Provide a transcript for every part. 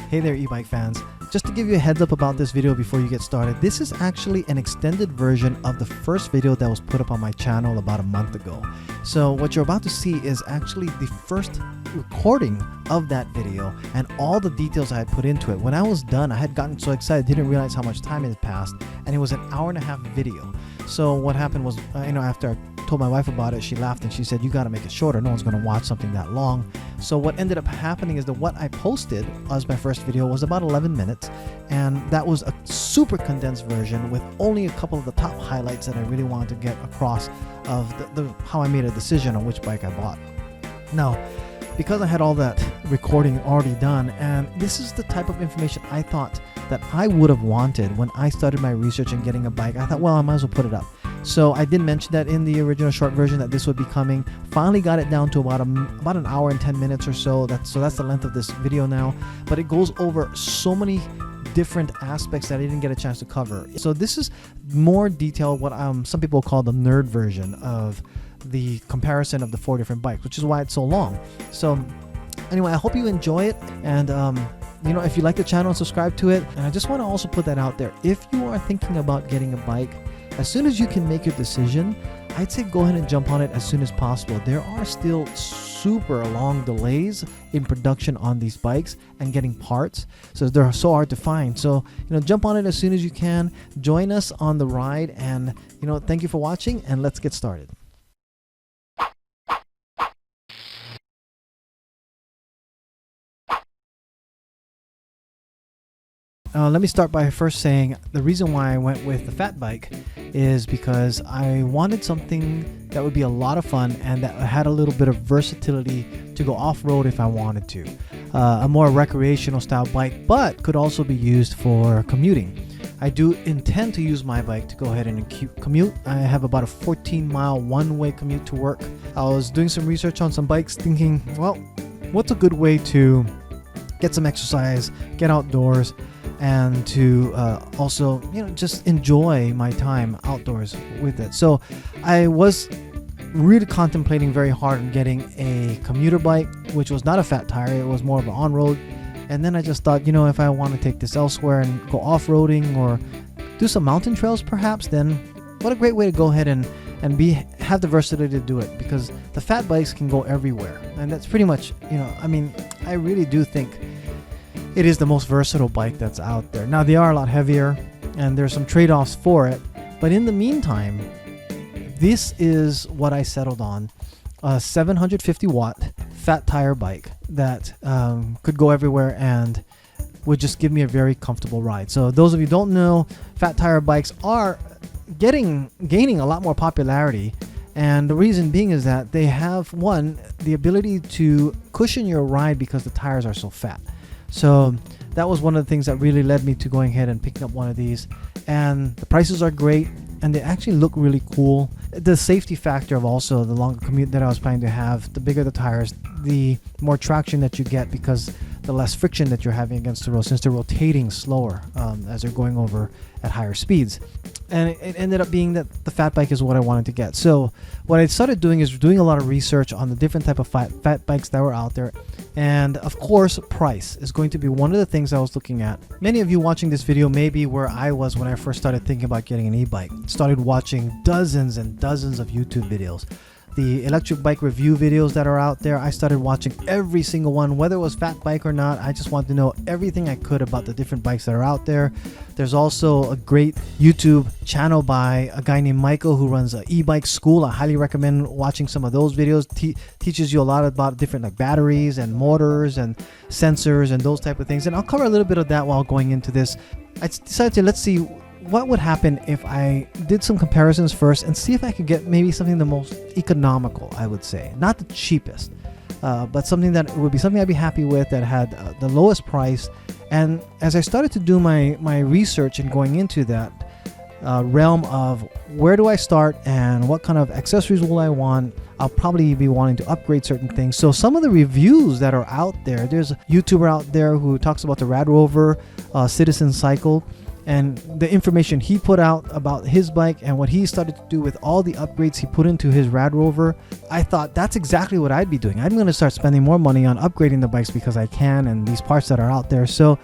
Hey there, e-bike fans. Just to give you a heads up about this video before you get started, this is actually an extended version of the first video that was put up on my channel about a month ago. So what you're about to see is actually the first recording of that video and all the details I had put into it. When I was done, I had gotten so excited, didn't realize how much time had passed, and it was an hour-and-a-half video. So what happened was, after I told my wife about it, she laughed and she said, "You got to make it shorter. No one's going to watch something that long." So what ended up happening is that what I posted as my first video was about 11 minutes, and that was a super condensed version with only a couple of the top highlights that I really wanted to get across of how I made a decision on which bike I bought. Now, because I had all that recording already done, and this is the type of information I thought that I would have wanted when I started my research and getting a bike, I thought, well, I might as well put it up. So I did mention that in the original short version that this would be coming. Finally got it down to about an hour and 10 minutes or so. That's the length of this video now. But it goes over so many different aspects that I didn't get a chance to cover. So this is more detailed, what some people call the nerd version of the comparison of the 4 different bikes, which is why it's so long. So anyway, I hope you enjoy it, and if you like the channel, subscribe to it. And I just want to also put that out there. If you are thinking about getting a bike, as soon as you can make your decision, I'd say go ahead and jump on it as soon as possible. There are still super long delays in production on these bikes and getting parts, so they're so hard to find. So jump on it as soon as you can. Join us on the ride, and thank you for watching, and let's get started. Let me start by first saying the reason why I went with the fat bike is because I wanted something that would be a lot of fun and that had a little bit of versatility to go off-road if I wanted to. A more recreational style bike, but could also be used for commuting. I do intend to use my bike to go ahead and commute. I have about a 14-mile one-way commute to work. I was doing some research on some bikes thinking, well, what's a good way to get some exercise, get outdoors, and to also just enjoy my time outdoors with it. So I was really contemplating very hard on getting a commuter bike, which was not a fat tire, it was more of an on-road. And then I just thought, if I want to take this elsewhere and go off-roading or do some mountain trails perhaps, then what a great way to go ahead and have the versatility to do it, because the fat bikes can go everywhere. And that's pretty much, I really do think it is the most versatile bike that's out there. Now, they are a lot heavier, and there's some trade-offs for it. But in the meantime, this is what I settled on. A 750-watt fat tire bike that could go everywhere and would just give me a very comfortable ride. So those of you who don't know, fat tire bikes are gaining a lot more popularity. And the reason being is that they have, one, the ability to cushion your ride because the tires are so fat. So that was one of the things that really led me to going ahead and picking up one of these. And the prices are great, and they actually look really cool. The safety factor of also the longer commute that I was planning to have, the bigger the tires, the more traction that you get, because the less friction that you're having against the road, since they're rotating slower as they're going over at higher speeds. And it ended up being that the fat bike is what I wanted to get. So what I started doing is doing a lot of research on the different type of fat bikes that were out there. And of course, price is going to be one of the things I was looking at. Many of you watching this video may be where I was when I first started thinking about getting an e-bike. Started watching dozens and dozens of YouTube videos. The electric bike review videos that are out there, I started watching every single one, whether it was fat bike or not. I just wanted to know everything I could about the different bikes that are out there. There's also a great YouTube channel by a guy named Michael who runs an e-bike school. I highly recommend watching some of those videos. Teaches you a lot about different batteries and motors and sensors and those type of things. And I'll cover a little bit of that while going into this. I decided to let's see what would happen if I did some comparisons first and see if I could get maybe something the most economical, I would say. Not the cheapest, but something that would be something I'd be happy with, that had the lowest price. And as I started to do my research and going into that realm of where do I start and what kind of accessories will I want, I'll probably be wanting to upgrade certain things. So some of the reviews that are out there, there's a YouTuber out there who talks about the RadRover Citizen Cycle. and the information he put out about his bike and what he started to do with all the upgrades he put into his RadRover, I thought that's exactly what I'd be doing. I'm going to start spending more money on upgrading the bikes because I can, and these parts that are out there. So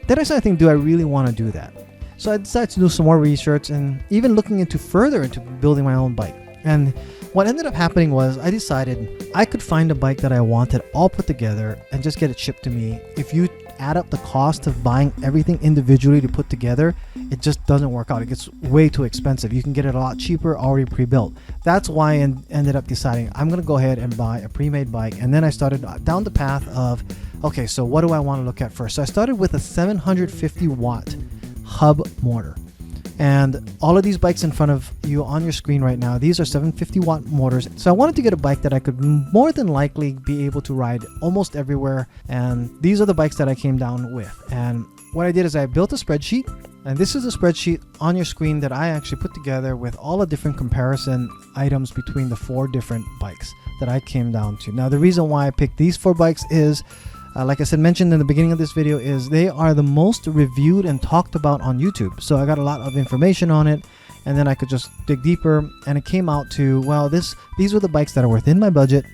then I started thinking, do I really want to do that? So I decided to do some more research and even looking further into building my own bike. And what ended up happening was I decided I could find a bike that I wanted all put together and just get it shipped to me. If you add up the cost of buying everything individually to put together, it just doesn't work out. It gets way too expensive. You can get it a lot cheaper, already pre-built. That's why I ended up deciding I'm going to go ahead and buy a pre-made bike. And then I started down the path of, okay, so what do I want to look at first? So I started with a 750 watt hub motor. And all of these bikes in front of you on your screen right now, these are 750 watt motors. So I wanted to get a bike that I could more than likely be able to ride almost everywhere. And these are the bikes that I came down with. And what I did is I built a spreadsheet. And this is a spreadsheet on your screen that I actually put together with all the different comparison items between the 4 different bikes that I came down to. Now, the reason why I picked these 4 bikes is, like I said, mentioned in the beginning of this video, is they are the most reviewed and talked about on YouTube. So I got a lot of information on it, and then I could just dig deeper, and it came out to, well, these were the bikes that are within my budget,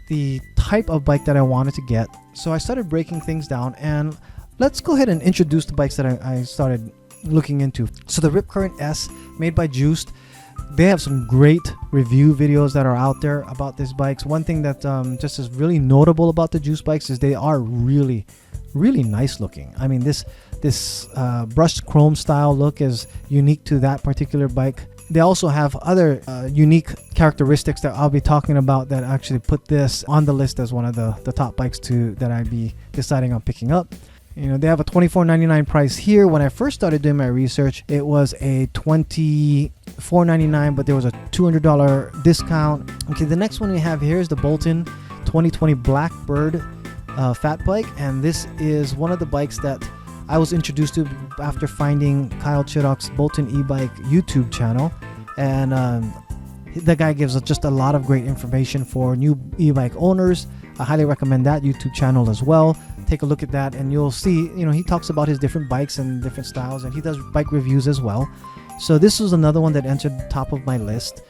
the type of bike that I wanted to get. So I started breaking things down, and let's go ahead and introduce the bikes that I started looking into. So the RipCurrent S, made by Juiced. They have some great review videos that are out there about these bikes. One thing that just is really notable about the Juice bikes is they are really, really nice looking. I mean, this brushed chrome style look is unique to that particular bike. They also have other unique characteristics that I'll be talking about that actually put this on the list as one of the top bikes that I'd be deciding on picking up. You know, they have a $24.99 price here. When I first started doing my research, it was a $24.99, but there was a $200 discount. Okay, the next one we have here is the Bolton 2020 Blackbird fat bike, and this is one of the bikes that I was introduced to after finding Kyle Chittock's Bolton Ebike YouTube channel, and the guy gives us just a lot of great information for new e-bike owners. I highly recommend that YouTube channel as well. Take a look at that, and you'll see, you know, he talks about his different bikes and different styles, and he does bike reviews as well. So this was another one that entered the top of my list.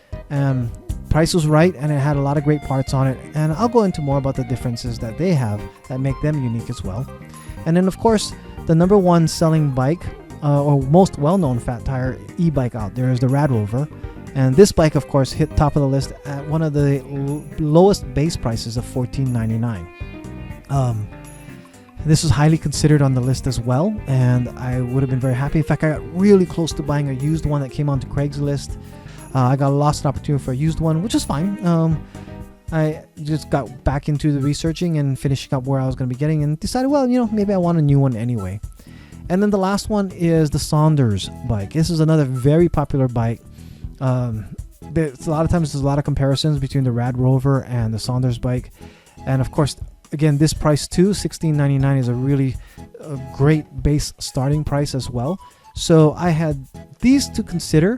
Price was right, and it had a lot of great parts on it, and I'll go into more about the differences that they have that make them unique as well. And then, of course, the number one selling bike, or most well-known fat tire e-bike out there, is the RadRover. And this bike, of course, hit top of the list at one of the lowest base prices of $14.99. This was highly considered on the list as well, and I would have been very happy. In fact, I got really close to buying a used one that came onto Craigslist. I got lost an opportunity for a used one, which is fine. I just got back into the researching and finishing up where I was going to be getting, and decided, well, you know, maybe I want a new one anyway. And then the last one is the Sondors bike. This is another very popular bike. There's a lot of times there's a lot of comparisons between the RadRover and the Sondors bike, and of course, again, this price too, $16.99, is a really great base starting price as well. So I had these to consider,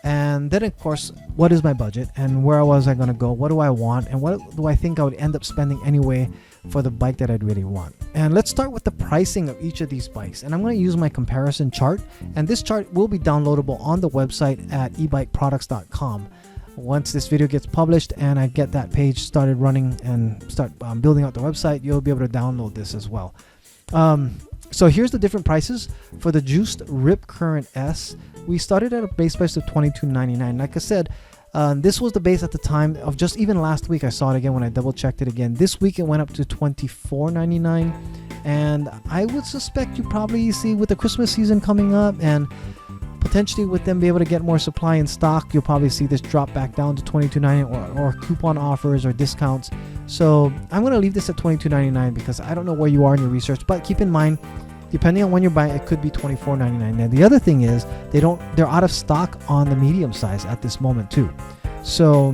and then of course, what is my budget and where was I going to go? What do I want, and what do I think I would end up spending anyway for the bike that I'd really want? And let's start with the pricing of each of these bikes, and I'm going to use my comparison chart, and this chart will be downloadable on the website at ebikeproducts.com. Once this video gets published and I get that page started running and start building out the website, you'll be able to download this as well. So here's the different prices for the Juiced RipCurrent S. We started at a base price of $22.99. Like I said, this was the base at the time of just even last week. I saw it again when I double checked it again. This week it went up to $24.99, and I would suspect you probably see with the Christmas season coming up and potentially with them be able to get more supply in stock, you'll probably see this drop back down to $22.99 or coupon offers or discounts. So I'm going to leave this at $22.99 because I don't know where you are in your research, but keep in mind, depending on when you're buying, it could be $24.99. Now the other thing is they're out of stock on the medium size at this moment too. So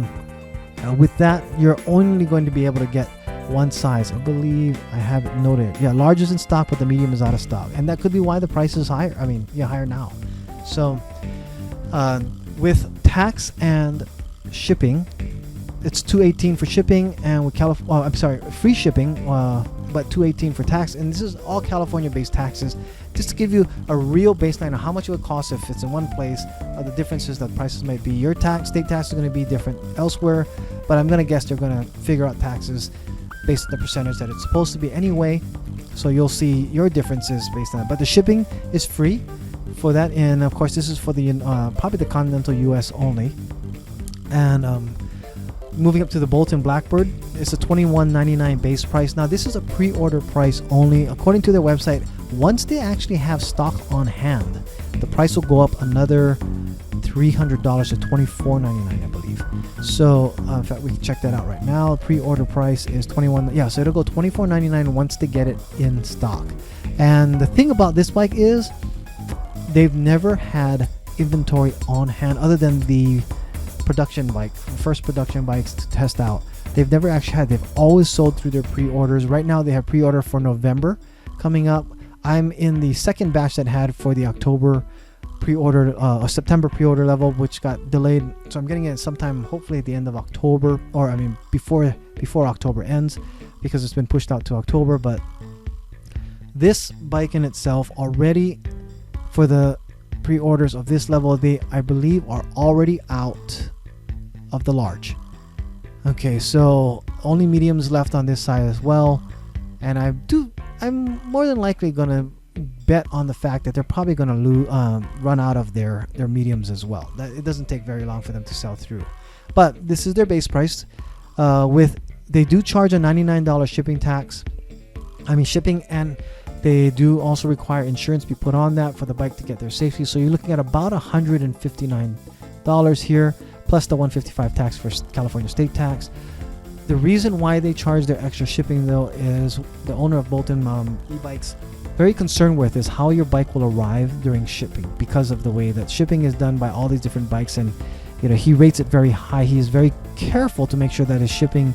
with that, you're only going to be able to get one size. I believe I have it noted. Yeah, large is in stock, but the medium is out of stock, and that could be why the price is higher. I mean, yeah, higher now. So with tax and shipping, it's $218 for shipping, and with free shipping but $218 for tax. And this is all California-based taxes, just to give you a real baseline of how much it would cost if it's in one place, the differences that prices might be. Your state tax is going to be different elsewhere, but I'm going to guess they're going to figure out taxes based on the percentage that it's supposed to be anyway. So you'll see your differences based on that. But the shipping is free for that, and of course this is for the probably the continental US only. And moving up to the Bolton BlackBird, it's a $21.99 base price. Now this is a pre-order price only. According to their website, once they actually have stock on hand, the price will go up another $300 to $24.99, I believe. So in fact, we can check that out right now. Pre-order price is $21. Yeah, so it'll go $24.99 once they get it in stock. And the thing about this bike is they've never had inventory on hand other than the production bike, first production bikes to test out. They've never actually had. They've always sold through their pre-orders. Right now they have pre-order for November coming up. I'm in the second batch that had for the October pre-order, September pre-order level, which got delayed. So I'm getting it sometime, hopefully at the end of October, or I mean before October ends, because it's been pushed out to October. But this bike in itself already, for the pre-orders of this level, they I believe are already out of the large. Okay, so only mediums left on this side as well, and I'm more than likely gonna bet on the fact that they're probably gonna run out of their mediums as well. It doesn't take very long for them to sell through. But this is their base price. They do charge a $99 shipping tax. Shipping, and they do also require insurance be put on that for the bike to get their safety. So you're looking at about $159 here, plus the $155 tax for California state tax. The reason why they charge their extra shipping, though, is the owner of Bolton e-bikes very concerned with is how your bike will arrive during shipping, because of the way that shipping is done by all these different bikes. And he rates it very high. He is very careful to make sure that his shipping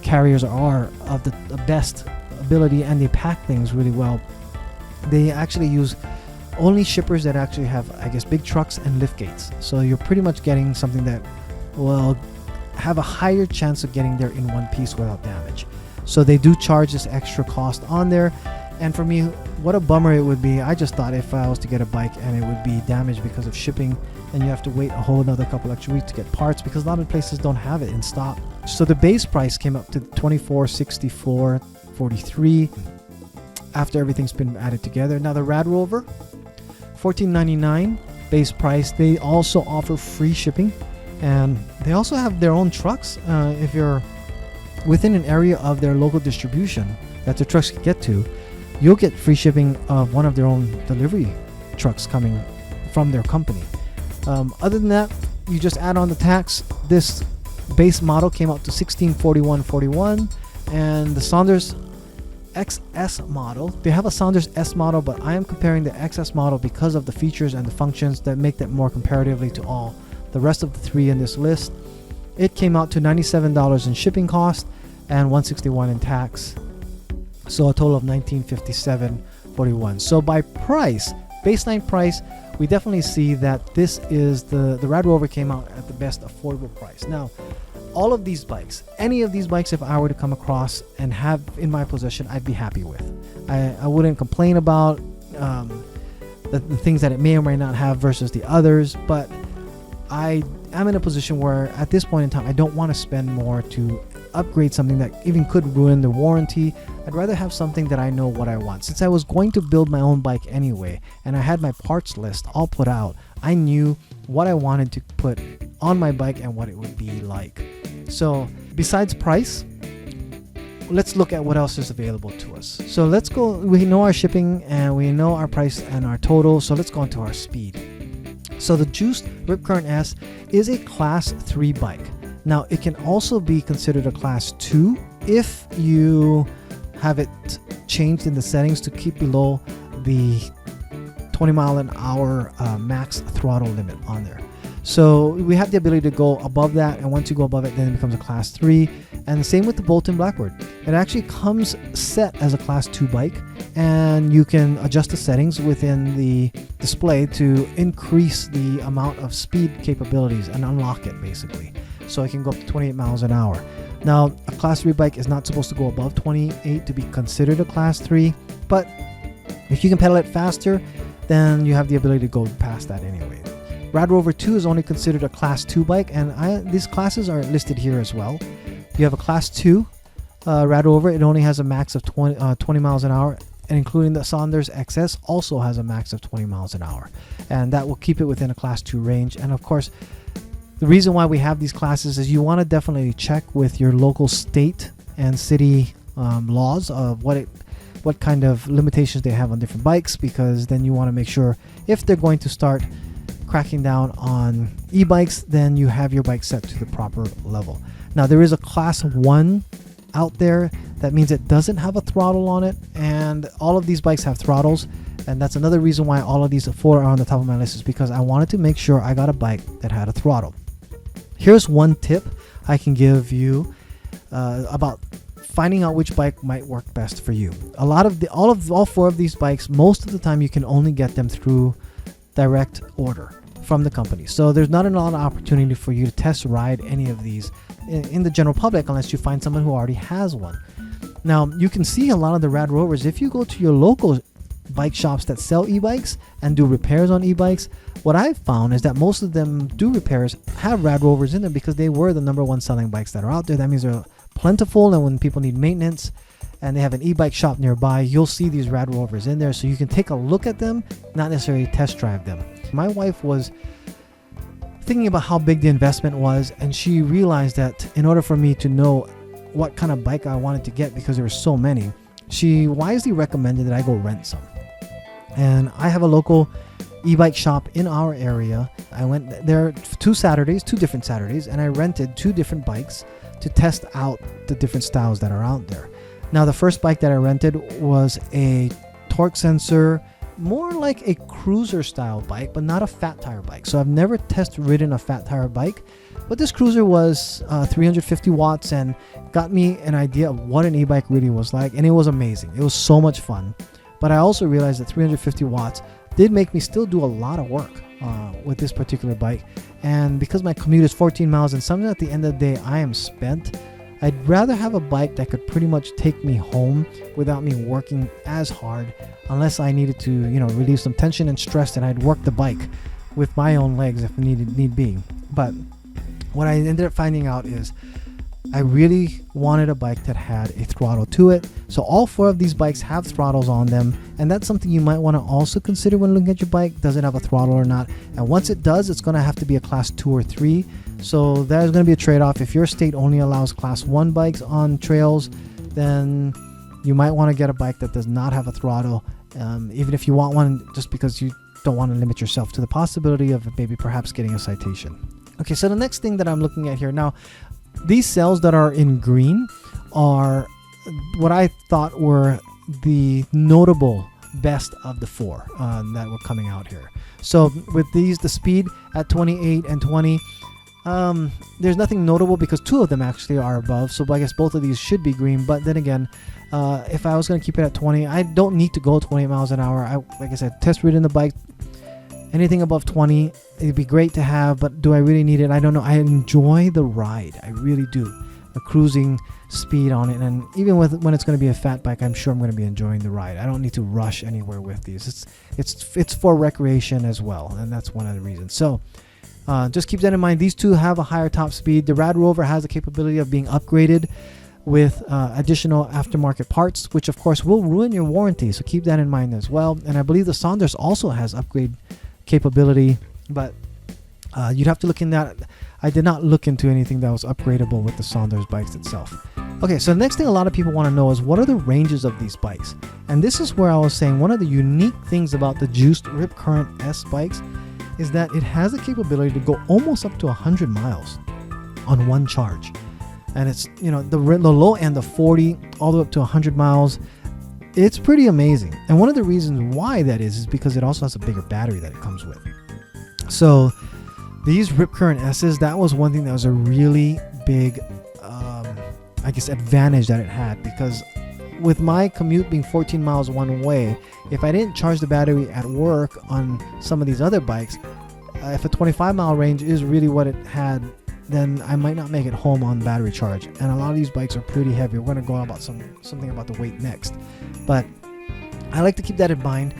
carriers are of the best ability, and they pack things really well. They actually use only shippers that actually have, I guess, big trucks and lift gates. So you're pretty much getting something that will have a higher chance of getting there in one piece without damage. So they do charge this extra cost on there. And for me, what a bummer it would be. I just thought if I was to get a bike and it would be damaged because of shipping, and you have to wait a whole another couple extra weeks to get parts, because a lot of places don't have it in stock. So the base price came up to $2464.43 after everything's been added together. Now the RadRover, $14.99 base price. They also offer free shipping, and they also have their own trucks. If you're within an area of their local distribution that the trucks can get to, you'll get free shipping of one of their own delivery trucks coming from their company. Other than that, you just add on the tax. This base model came out to $1641.41, and the Sondors XS model, they have a Sondors S model, but I am comparing the XS model because of the features and the functions that make that more comparatively to all the rest of the three in this list. It came out to $97 in shipping cost and $161 in tax, so a total of $1957.41. So by price, baseline price, we definitely see that this is the RadRover came out at the best affordable price. Now, all of these bikes, any of these bikes, if I were to come across and have in my possession, I'd be happy with. I wouldn't complain about the things that it may or may not have versus the others, but I am in a position where at this point in time, I don't want to spend more to upgrade something that even could ruin the warranty. I'd rather have something that I know what I want. Since I was going to build my own bike anyway, and I had my parts list all put out, I knew what I wanted to put on my bike and what it would be like. So besides price, let's look at what else is available to us. So let's go, we know our shipping and we know our price and our total, so let's go into our speed. So the juiced RipCurrent S is a class 3 bike. Now it can also be considered a class 2 if you have it changed in the settings to keep below the 20 mile an hour max throttle limit on there. So we have the ability to go above that, and once you go above it, then it becomes a class 3. And the same with the Bolton BlackBird. It actually comes set as a class 2 bike, and you can adjust the settings within the display to increase the amount of speed capabilities and unlock it basically. So it can go up to 28 miles an hour. Now, a class 3 bike is not supposed to go above 28 to be considered a class 3, but if you can pedal it faster, then you have the ability to go past that anyway. RadRover 2 is only considered a class 2 bike, and these classes are listed here as well. You have a class 2 RadRover. It only has a max of 20 miles an hour, and including the Sondors XS also has a max of 20 miles an hour, and that will keep it within a class 2 range. And of course, the reason why we have these classes is you want to definitely check with your local state and city laws of what kind of limitations they have on different bikes, because then you want to make sure if they're going to start cracking down on e-bikes, then you have your bike set to the proper level. Now, there is a class 1 out there. That means it doesn't have a throttle on it, and all of these bikes have throttles, and that's another reason why all of these 4 are on the top of my list, is because I wanted to make sure I got a bike that had a throttle. Here's one tip I can give you about finding out which bike might work best for you. All 4 of these bikes, most of the time you can only get them through direct order from the company. So there's not a lot of opportunity for you to test ride any of these in the general public unless you find someone who already has one. Now, you can see a lot of the RadRovers if you go to your local bike shops that sell e-bikes and do repairs on e-bikes. What I've found is that most of them do repairs have RadRovers in them because they were the #1 selling bikes that are out there. That means they're plentiful, and when people need maintenance and they have an e-bike shop nearby, you'll see these RadRovers in there, so you can take a look at them, not necessarily test drive them. My wife was thinking about how big the investment was, and she realized that in order for me to know what kind of bike I wanted to get, because there were so many, she wisely recommended that I go rent some. And I have a local e-bike shop in our area. I went there 2 different Saturdays, and I rented 2 different bikes to test out the different styles that are out there. Now, the first bike that I rented was a torque sensor, more like a cruiser style bike, but not a fat tire bike. So I've never test ridden a fat tire bike, but this cruiser was 350 watts and got me an idea of what an e-bike really was like, and it was amazing. It was so much fun. But I also realized that 350 watts did make me still do a lot of work with this particular bike. And because my commute is 14 miles and sometimes at the end of the day I am spent, I'd rather have a bike that could pretty much take me home without me working as hard, unless I needed to, relieve some tension and stress, and I'd work the bike with my own legs if need be. But what I ended up finding out is I really wanted a bike that had a throttle to it. So all 4 of these bikes have throttles on them, and that's something you might want to also consider when looking at your bike. Does it have a throttle or not? And once it does, it's going to have to be a class 2 or 3. So there's going to be a trade-off. If your state only allows class 1 bikes on trails, then you might want to get a bike that does not have a throttle, even if you want one, just because you don't want to limit yourself to the possibility of maybe perhaps getting a citation. Okay, so the next thing that I'm looking at here now, these cells that are in green are what I thought were the notable best of the 4 that were coming out here. So with these, the speed at 28 and 20, there's nothing notable because 2 of them actually are above. So I guess both of these should be green. But then again, if I was going to keep it at 20, I don't need to go 20 miles an hour. Like I said, test ridden the bike. Anything above 20, it'd be great to have, but do I really need it? I don't know. I enjoy the ride. I really do. A cruising speed on it, and even when it's going to be a fat bike, I'm sure I'm going to be enjoying the ride. I don't need to rush anywhere with these. It's for recreation as well, and that's one of the reasons. So just keep that in mind. These 2 have a higher top speed. The RadRover has the capability of being upgraded with additional aftermarket parts, which of course will ruin your warranty. So keep that in mind as well. And I believe the Sondors also has upgrade capability, but you'd have to look in that. I did not look into anything that was upgradable with the Sondors bikes itself. Okay, so the next thing a lot of people want to know is what are the ranges of these bikes? And this is where I was saying one of the unique things about the juiced RipCurrent S bikes is that it has the capability to go almost up to 100 miles on one charge. And it's, the low end of 40 all the way up to 100 miles. It's pretty amazing. And one of the reasons why that is because it also has a bigger battery that it comes with. So these RipCurrent S's, that was one thing that was a really big, advantage that it had, because with my commute being 14 miles one way, if I didn't charge the battery at work on some of these other bikes, if a 25-mile range is really what it had then I might not make it home on battery charge. And a lot of these bikes are pretty heavy. We're going to go about something about the weight next. But I like to keep that in mind,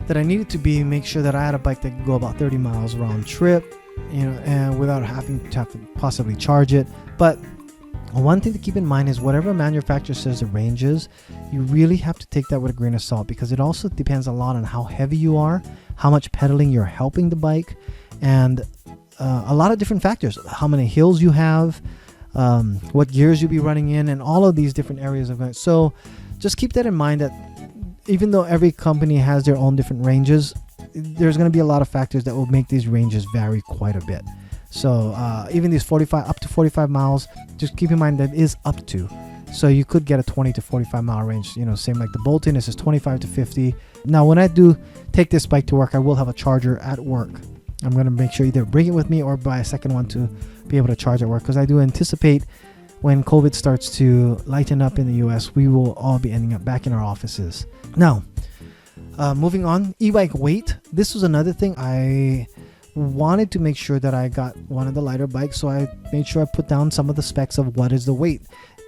that I needed to make sure that I had a bike that could go about 30 miles round trip, and without having to possibly charge it. But one thing to keep in mind is whatever manufacturer says the range is, you really have to take that with a grain of salt, because it also depends a lot on how heavy you are, how much pedaling you're helping the bike, and a lot of different factors. How many hills you have, what gears you'll be running in, and all of these different areas of it. So just keep that in mind, that even though every company has their own different ranges, there's going to be a lot of factors that will make these ranges vary quite a bit. So even these up to 45 miles, just keep in mind that is up to. So you could get a 20 to 45 mile range, same like the Bolton. This is 25 to 50. Now, when I do take this bike to work, I will have a charger at work. I'm going to make sure either bring it with me or buy a second one to be able to charge at work, because I do anticipate when COVID starts to lighten up in the US, we will all be ending up back in our offices. Now, moving on, e-bike weight. This was another thing. I wanted to make sure that I got one of the lighter bikes, so I made sure I put down some of the specs of what is the weight.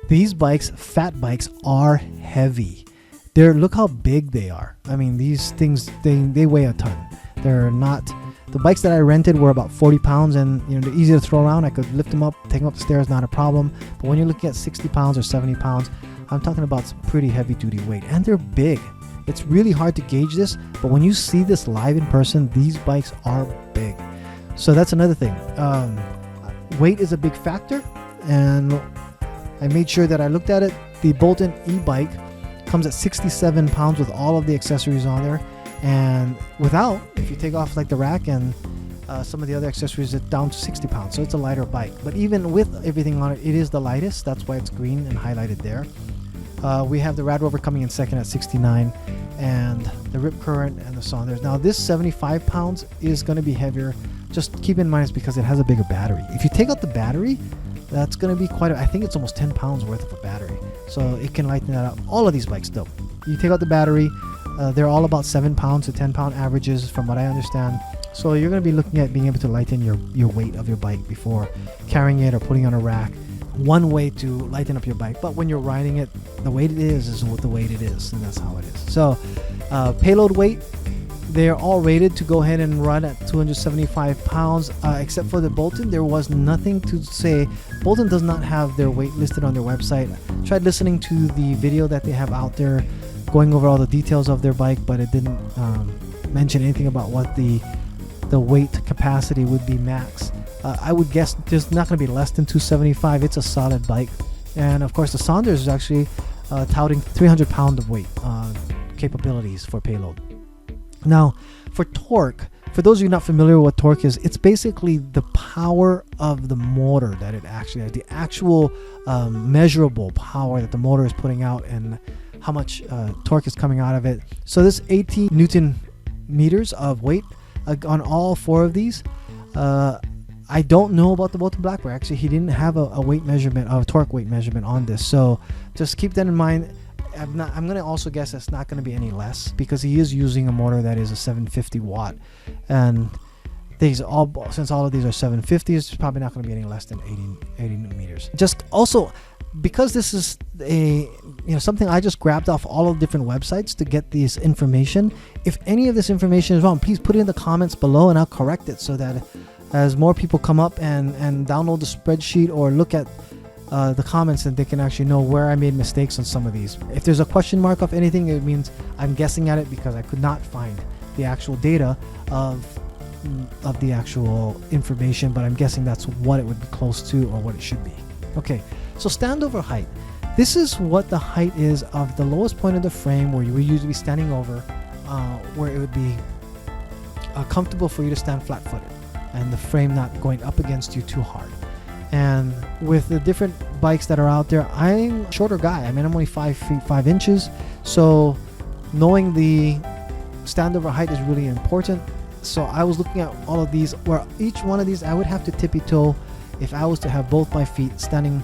These bikes, fat bikes, are heavy. Look how big they are. I mean, these things, they weigh a ton. They're not, the bikes that I rented were about 40 pounds, and they're easy to throw around. I could lift them up, take them up the stairs, not a problem. But when you're looking at 60 pounds or 70 pounds, I'm talking about some pretty heavy duty weight, and they're big. It's really hard to gauge this, but when you see this live in person, these bikes are big. So that's another thing. Weight is a big factor, and I made sure that I looked at it. The Bolton e-bike comes at 67 pounds with all of the accessories on there, and without, if you take off like the rack and some of the other accessories, it's down to 60 pounds. So it's a lighter bike, but even with everything on it, it is the lightest. That's why it's green and highlighted there. We have the RadRover coming in second at 69, and the RipCurrent and the Sondors. Now this 75 pounds is going to be heavier. Just keep in mind it's because it has a bigger battery. If you take out the battery, that's going to be I think it's almost 10 pounds worth of a battery. So it can lighten that up. All of these bikes though, you take out the battery, they're all about 7 pounds to 10 pound averages from what I understand. So you're going to be looking at being able to lighten your weight of your bike before carrying it or putting it on a rack. One way to lighten up your bike, but when you're riding it, the weight it is what the weight it is, and that's how it is. So payload weight, they're all rated to go ahead and run at 275 pounds, except for the Bolton. There was nothing to say. Bolton does not have their weight listed on their website. I tried listening to the video that they have out there going over all the details of their bike, but it didn't mention anything about what the weight capacity would be max. I would guess there's not going to be less than 275. It's a solid bike. And of course the Sondors is actually touting 300 pound of weight capabilities for payload. Now for torque, for those of you not familiar with what torque is, it's basically the power of the motor that it actually has, the actual measurable power that the motor is putting out, and how much torque is coming out of it. So this 80 Newton meters of weight on all four of these. I don't know about the Bolton BlackBird. Actually, he didn't have a weight measurement, a torque weight measurement on this. So just keep that in mind. I'm going to also guess it's not going to be any less, because he is using a motor that is a 750 watt. And since all of these are 750s, it's probably not going to be any less than 80 newton meters. Just also, because this is something I just grabbed off all of the different websites to get this information. If any of this information is wrong, please put it in the comments below and I'll correct it, so that as more people come up and download the spreadsheet or look at the comments, and they can actually know where I made mistakes on some of these. If there's a question mark of anything, it means I'm guessing at it, because I could not find the actual data of the actual information, but I'm guessing that's what it would be close to, or what it should be. Okay, so standover height. This is what the height is of the lowest point of the frame, where you would usually be standing over, where it would be comfortable for you to stand flat-footed, and the frame not going up against you too hard. And with the different bikes that are out there, I'm a shorter guy. I mean, I'm only 5 feet 5 inches. So knowing the standover height is really important. So I was looking at all of these, where each one of these I would have to tippy toe if I was to have both my feet standing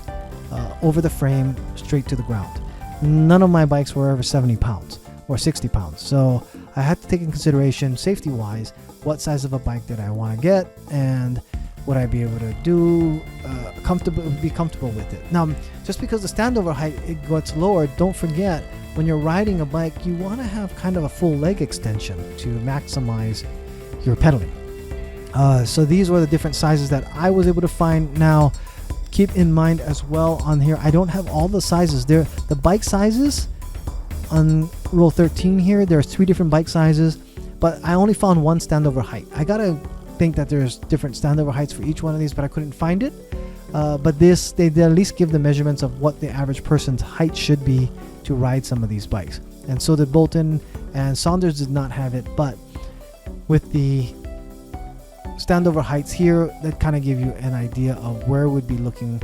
over the frame straight to the ground. None of my bikes were over 70 pounds or 60 pounds. So I had to take in consideration, safety wise, what size of a bike did I want to get, and Would I be able to be comfortable with it? Now, just because the standover height it gets lower, don't forget when you're riding a bike, you want to have kind of a full leg extension to maximize your pedaling. So these were the different sizes that I was able to find. Now, keep in mind as well on here, I don't have all the sizes. The bike sizes on row 13 here, there's 3 different bike sizes, but I only found one standover height. I gotta think that there's different standover heights for each one of these, but I couldn't find it. But they at least give the measurements of what the average person's height should be to ride some of these bikes. And so did Bolton, and Sondors did not have it, but with the standover heights here, that kind of give you an idea of where we'd be looking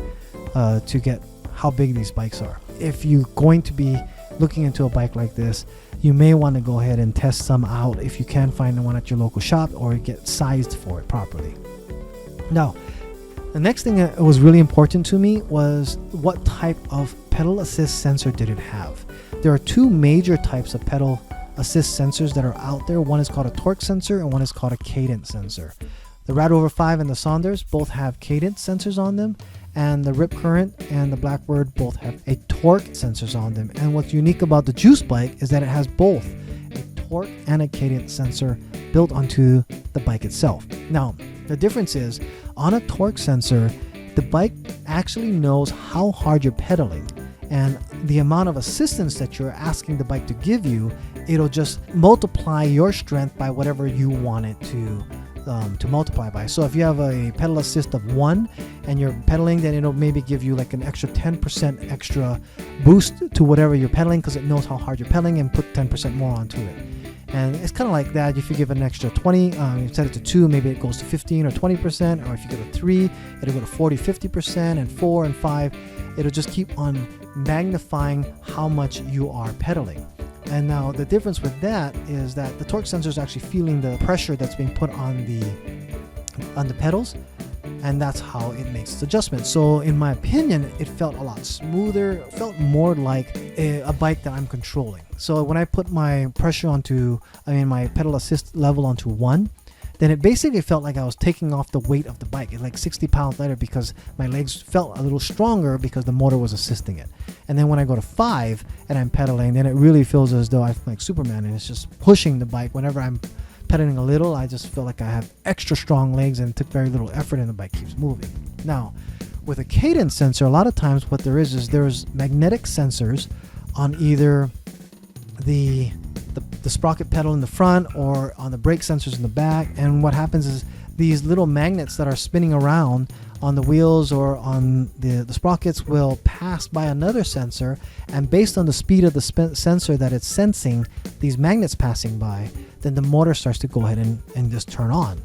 to get how big these bikes are. If you're going to be looking into a bike like this, you may want to go ahead and test some out if you can find one at your local shop or get sized for it properly. Now, the next thing that was really important to me was what type of pedal assist sensor did it have. There are 2 major types of pedal assist sensors that are out there. One is called a torque sensor and one is called a cadence sensor. The RadRover 5 and the Sondors both have cadence sensors on them, and the RipCurrent and the BlackBird both have a torque sensors on them. And what's unique about the Juice bike is that it has both a torque and a cadence sensor built onto the bike itself. Now, the difference is on a torque sensor, the bike actually knows how hard you're pedaling, and the amount of assistance that you're asking the bike to give you, it'll just multiply your strength by whatever you want it to multiply by. So if you have a pedal assist of 1 and you're pedaling, then it'll maybe give you like an extra 10% extra boost to whatever you're pedaling, because it knows how hard you're pedaling and put 10% more onto it. And it's kind of like that. If you give it an extra 20, you set it to 2, maybe it goes to 15 or 20%, or if you give it 3, it'll go to 40, 50%, and 4 and 5, it'll just keep on magnifying how much you are pedaling. And now the difference with that is that the torque sensor is actually feeling the pressure that's being put on the pedals, and that's how it makes its adjustments. So in my opinion, it felt a lot smoother. It felt more like a bike that I'm controlling. So when I put my pressure my pedal assist level onto 1, then it basically felt like I was taking off the weight of the bike. It's like 60 pounds lighter because my legs felt a little stronger because the motor was assisting it. And then when I go to 5 and I'm pedaling, then it really feels as though I'm like Superman, and it's just pushing the bike. Whenever I'm pedaling a little, I just feel like I have extra strong legs and it took very little effort and the bike keeps moving. Now, with a cadence sensor, a lot of times what there's magnetic sensors on either the sprocket pedal in the front or on the brake sensors in the back, and what happens is these little magnets that are spinning around on the wheels or on the sprockets will pass by another sensor, and based on the speed of the sensor that it's sensing these magnets passing by, then the motor starts to go ahead and just turn on.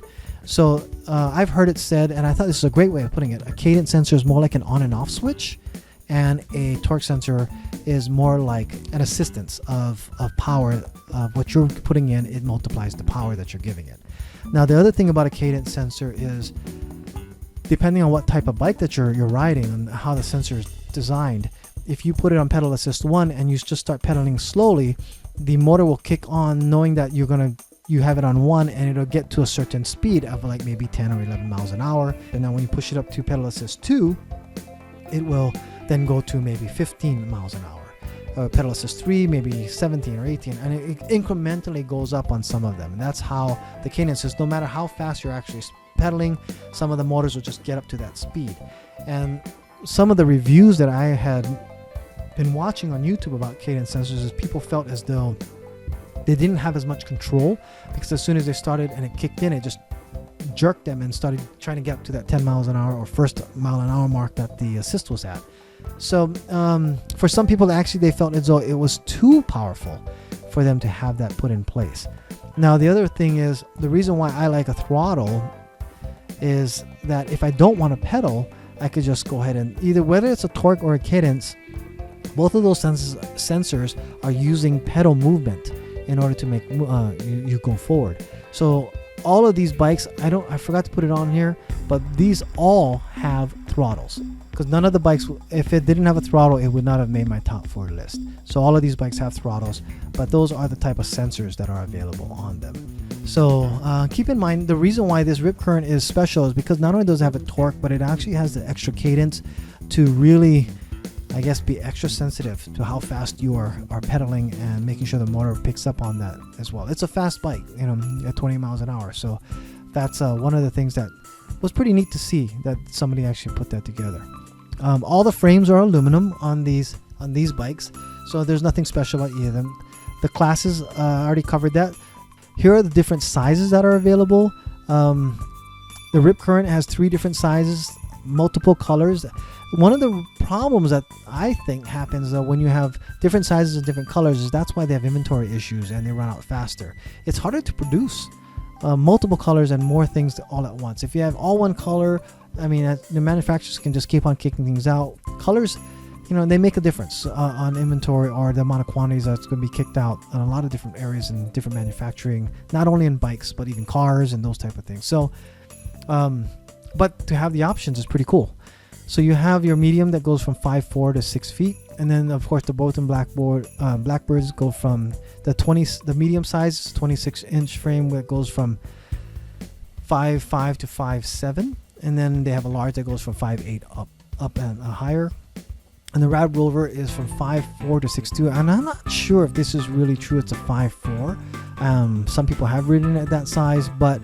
So I've heard it said, and I thought this is a great way of putting it, a cadence sensor is more like an on and off switch, and a torque sensor is more like an assistance of power. Of what you're putting in, it multiplies the power that you're giving it. Now, the other thing about a cadence sensor is, depending on what type of bike that you're riding and how the sensor is designed, if you put it on pedal assist 1 and you just start pedaling slowly, the motor will kick on knowing that you have it on 1, and it'll get to a certain speed of like maybe 10 or 11 miles an hour. And then when you push it up to pedal assist 2, it will then go to maybe 15 miles an hour. Pedal assist 3, maybe 17 or 18, and it incrementally goes up on some of them. And that's how the cadence is. No matter how fast you're actually pedaling, some of the motors will just get up to that speed. And some of the reviews that I had been watching on YouTube about cadence sensors is people felt as though they didn't have as much control, because as soon as they started and it kicked in, it just jerked them and started trying to get up to that 10 miles an hour or first mile an hour mark that the assist was at. So for some people, actually, they felt as though it was too powerful for them to have that put in place. Now, the other thing is, the reason why I like a throttle is that if I don't want to pedal, I could just go ahead and either, whether it's a torque or a cadence, both of those sensors are using pedal movement in order to make you go forward. So all of these bikes, I forgot to put it on here, but these all have throttles, because none of the bikes, if it didn't have a throttle, it would not have made my top 4 list. So all of these bikes have throttles, but those are the type of sensors that are available on them. So keep in mind, the reason why this RipCurrent is special is because not only does it have a torque, but it actually has the extra cadence to really, I guess, be extra sensitive to how fast you are pedaling and making sure the motor picks up on that as well. It's a fast bike, at 20 miles an hour. So that's one of the things that was pretty neat to see, that somebody actually put that together. All the frames are aluminum on these bikes, so there's nothing special about either of them. The classes, I already covered that. Here are the different sizes that are available. The RipCurrent has 3 different sizes, multiple colors. One of the problems that I think happens when you have different sizes and different colors is that's why they have inventory issues and they run out faster. It's harder to produce multiple colors and more things all at once. If you have all one color, I mean, the manufacturers can just keep on kicking things out. Colors, they make a difference on inventory or the amount of quantities that's going to be kicked out in a lot of different areas in different manufacturing, not only in bikes, but even cars and those type of things. So, but to have the options is pretty cool. So you have your medium that goes from 5'4" to 6 feet. And then, of course, the Bolton BlackBirds go from the medium size, 26-inch frame that goes from 5'5" to 5'7". And then they have a large that goes from 5'8" up and higher. And the RadRover is from 5'4" to 6'2". And I'm not sure if this is really true. It's a 5'4". Some people have ridden at that size, but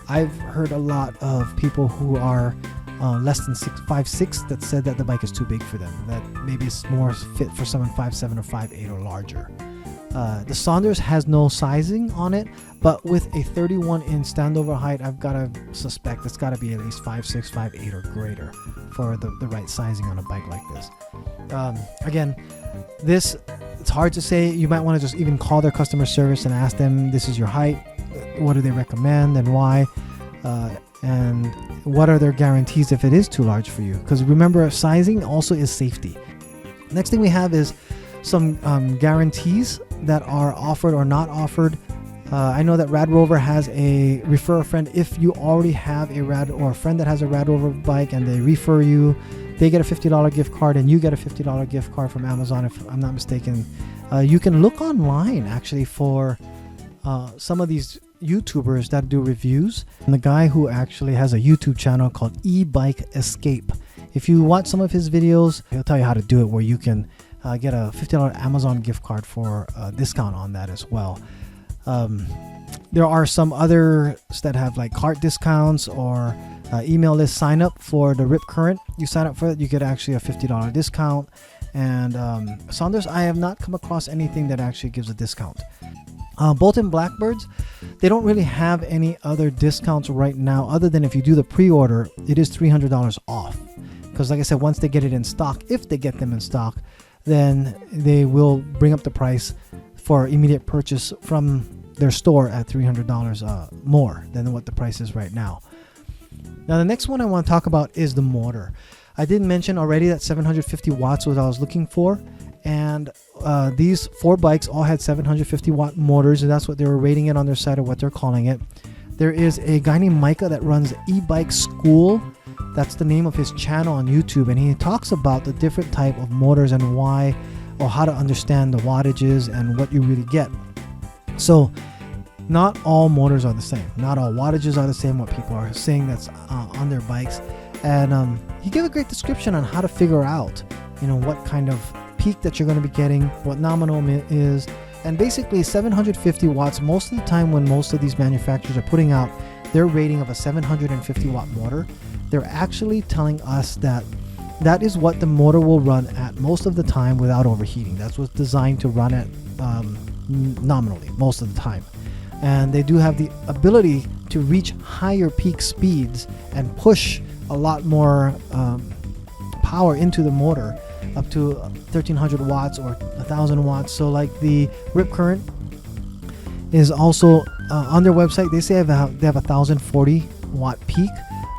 I've heard a lot of people who are less than 5'6" that said that the bike is too big for them, that maybe it's more fit for someone 5'7" or 5'8" or larger. The Sondors has no sizing on it, but with a 31-inch Standover Height, I've got to suspect it's got to be at least 5'6", 5'8", or greater for the right sizing on a bike like this. Again, it's hard to say. You might want to just even call their customer service and ask them, this is your height, what do they recommend and why, and what are their guarantees if it is too large for you, because remember, sizing also is safety. Next thing we have is some guarantees that are offered or not offered. I know that RadRover has a refer a friend. If you already have a friend that has a RadRover bike and they refer you, they get a $50 gift card and you get a $50 gift card from Amazon, if I'm not mistaken. You can look online actually for some of these YouTubers that do reviews. And the guy who actually has a YouTube channel called Ebike Escape. If you watch some of his videos, he'll tell you how to do it, where you can get a $50 Amazon gift card for a discount on that as well. There are some others that have like cart discounts or email list sign up for the RipCurrent. You sign up for it, you get actually a $50 discount. And Sondors, I have not come across anything that actually gives a discount. Bolton BlackBirds, they don't really have any other discounts right now, other than if you do the pre-order, it is $300 off. Because like I said, once they get it in stock, if they get them in stock, then they will bring up the price for immediate purchase from their store at $300 more than what the price is right now. Now the next one I want to talk about is the motor. I did mention already that 750 watts was what I was looking for, and these 4 bikes all had 750 watt motors, and that's what they were rating it on their site, or what they're calling it. There is a guy named Micah that runs Ebike School. That's the name of his channel on YouTube, and he talks about the different type of motors and why, or how to understand the wattages and what you really get. So not all motors are the same. Not all wattages are the same, what people are saying that's on their bikes. And he gave a great description on how to figure out, what kind of peak that you're going to be getting, what nominal is. And basically 750 watts, most of the time when most of these manufacturers are putting out their rating of a 750 watt motor, they're actually telling us that that is what the motor will run at most of the time without overheating. That's what's designed to run at nominally most of the time. And they do have the ability to reach higher peak speeds and push a lot more power into the motor, up to 1300 watts or 1000 watts. So like the RipCurrent is also on their website, they say they have 1040 watt peak.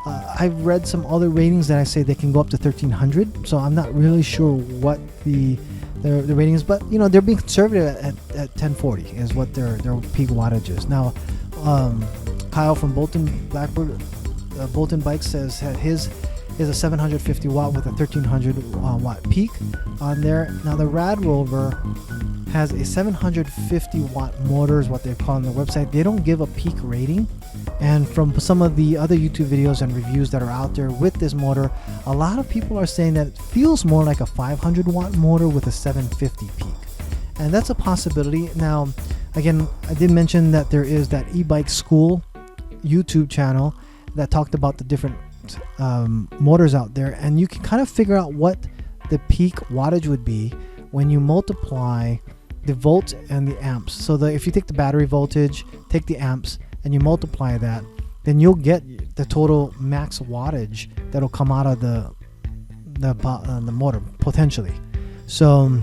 I've read some other ratings that I say they can go up to 1300, so I'm not really sure what the rating is, but they're being conservative at 1040 is what their peak wattage is. Now Kyle from Bolton BlackBird Bolton Bike says that his is a 750 watt with a 1300 watt peak on there. Now the RadRover has a 750 watt motor is what they call on the website. They don't give a peak rating, and from some of the other YouTube videos and reviews that are out there with this motor, a lot of people are saying that it feels more like a 500 watt motor with a 750 peak, and that's a possibility. Now again, I did mention that there is that Ebike School YouTube channel that talked about the different motors out there, and you can kind of figure out what the peak wattage would be when you multiply the volts and the amps. So if you take the battery voltage, take the amps, and you multiply that, then you'll get the total max wattage that'll come out of the motor potentially. So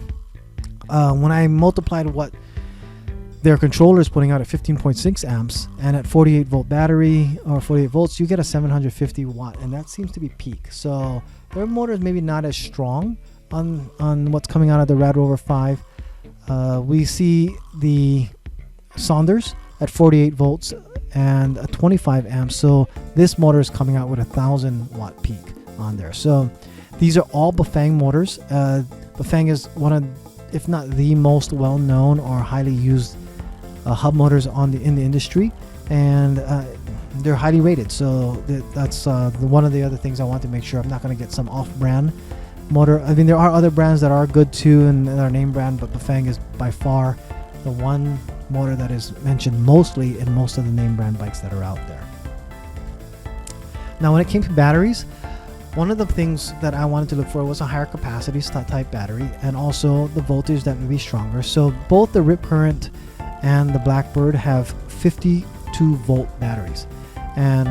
when I multiplied what their controller is putting out at 15.6 amps and at 48 volt battery or 48 volts, you get a 750 watt, and that seems to be peak. So their motor is maybe not as strong on what's coming out of the RadRover 5. We see the Sondors at 48 volts and a 25 amps. So this motor is coming out with a 1000 watt peak on there. So these are all Bafang motors. Bafang is one of, if not the most well-known or highly used hub motors in the industry, and they're highly rated. So that's one of the other things I want to make sure I'm not going to get some off-brand motor. I mean, there are other brands that are good too and are name brand, but Bafang is by far the one motor that is mentioned mostly in most of the name brand bikes that are out there. Now when it came to batteries, one of the things that I wanted to look for was a higher capacity type battery, and also the voltage that would be stronger. So both the RipCurrent and the Blackbird have 52 volt batteries, and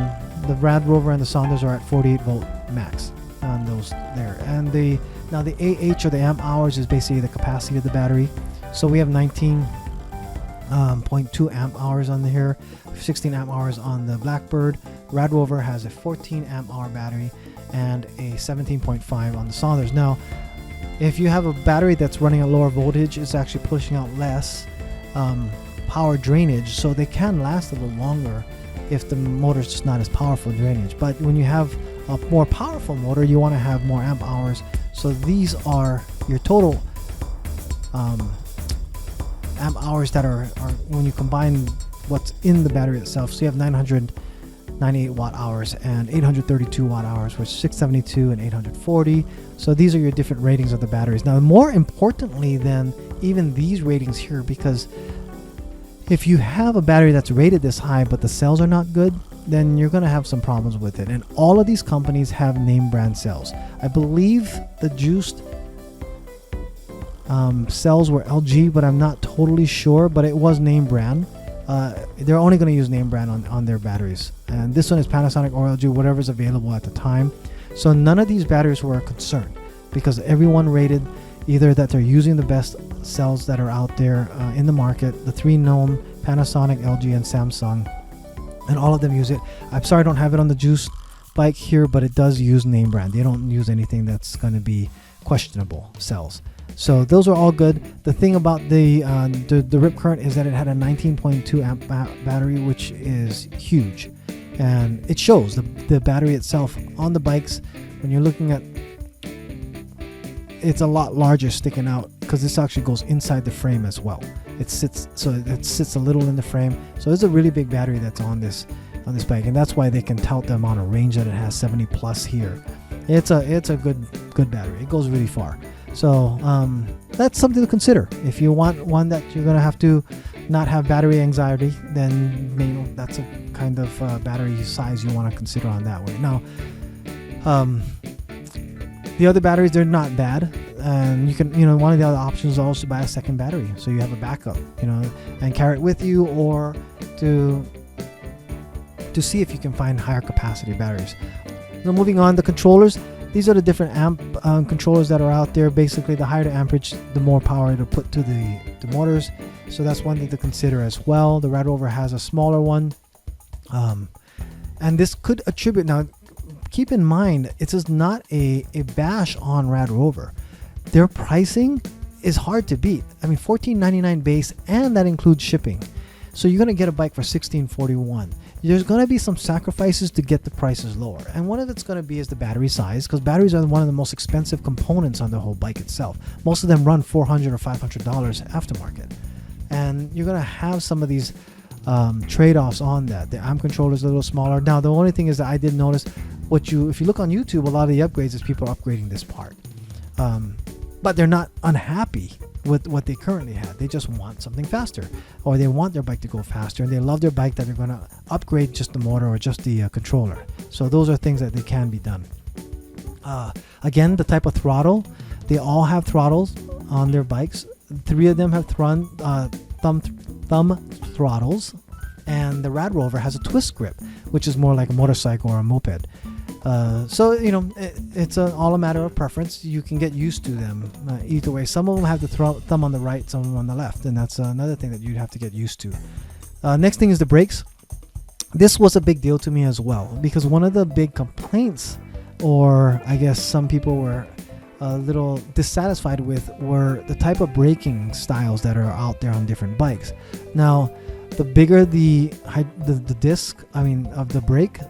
the RadRover and the Sondors are at 48 volt max on those there. And the AH, or the amp hours, is basically the capacity of the battery. So we have 19.2 amp hours on here, 16 amp hours on the Blackbird. RadRover has a 14 amp hour battery and a 17.5 on the Sondors. Now if you have a battery that's running at lower voltage, it's actually pushing out less power drainage, so they can last a little longer if the motor's just not as powerful drainage. But when you have a more powerful motor, you want to have more amp hours. So these are your total amp hours that are when you combine what's in the battery itself. So you have 998 watt hours and 832 watt hours, which is 672 and 840. So these are your different ratings of the batteries. Now more importantly than even these ratings here, because if you have a battery that's rated this high but the cells are not good, then you're going to have some problems with it. And all of these companies have name brand cells. I believe the juiced cells were LG, but I'm not totally sure, but it was name brand. They're only going to use name brand on their batteries, and this one is Panasonic or LG, whatever's available at the time. So none of these batteries were a concern, because everyone rated either that they're using the best cells that are out there in the market, the three known, Panasonic, LG, and Samsung, and all of them use it. I'm sorry I don't have it on the juice bike here, but it does use name brand. They don't use anything that's going to be questionable cells. So those are all good. The thing about the RipCurrent is that it had a 19.2 amp battery, which is huge, and it shows the battery itself on the bikes. When you're looking at, it's a lot larger sticking out, because this actually goes inside the frame as well. It sits a little in the frame, so it's a really big battery that's on this bike, and that's why they can tout the amount of range that it has, 70 plus here. It's a good battery. It goes really far. So that's something to consider. If you want one that you're gonna have to not have battery anxiety, then that's a kind of battery size you want to consider on that way. Now, the other batteries, they're not bad, and you can, one of the other options is also buy a second battery, so you have a backup, and carry it with you, or to see if you can find higher capacity batteries. Now moving on, the controllers. These are the different amp controllers that are out there. Basically, the higher the amperage, the more power to put to the motors. So that's one thing to consider as well. The RadRover has a smaller one, and this could attribute. Now, keep in mind, it is not a bash on RadRover. Their pricing is hard to beat. I mean, $14.99 base, and that includes shipping. So you're going to get a bike for $1,641. There's going to be some sacrifices to get the prices lower. And one of it's going to be is the battery size, because batteries are one of the most expensive components on the whole bike itself. Most of them run $400 or $500 aftermarket. And you're going to have some of these trade-offs on that. The amp controller is a little smaller. Now, the only thing is that I did notice if you look on YouTube, a lot of the upgrades is people are upgrading this part. But they're not unhappy with what they currently have. They just want something faster, or they want their bike to go faster, and they love their bike that they're going to upgrade just the motor or just the controller. So those are things that they can be done. Again, the type of throttle, they all have throttles on their bikes. 3 of them have thumb throttles, and the RadRover has a twist grip, which is more like a motorcycle or a moped. So it's all a matter of preference. You can get used to them either way. Some of them have the thumb on the right, some of them on the left, and that's another thing that you'd have to get used to. Next thing is the brakes. This was a big deal to me as well, because one of the big complaints, or I guess some people were a little dissatisfied with, were the type of braking styles that are out there on different bikes. Now, the bigger the disc, of the brake,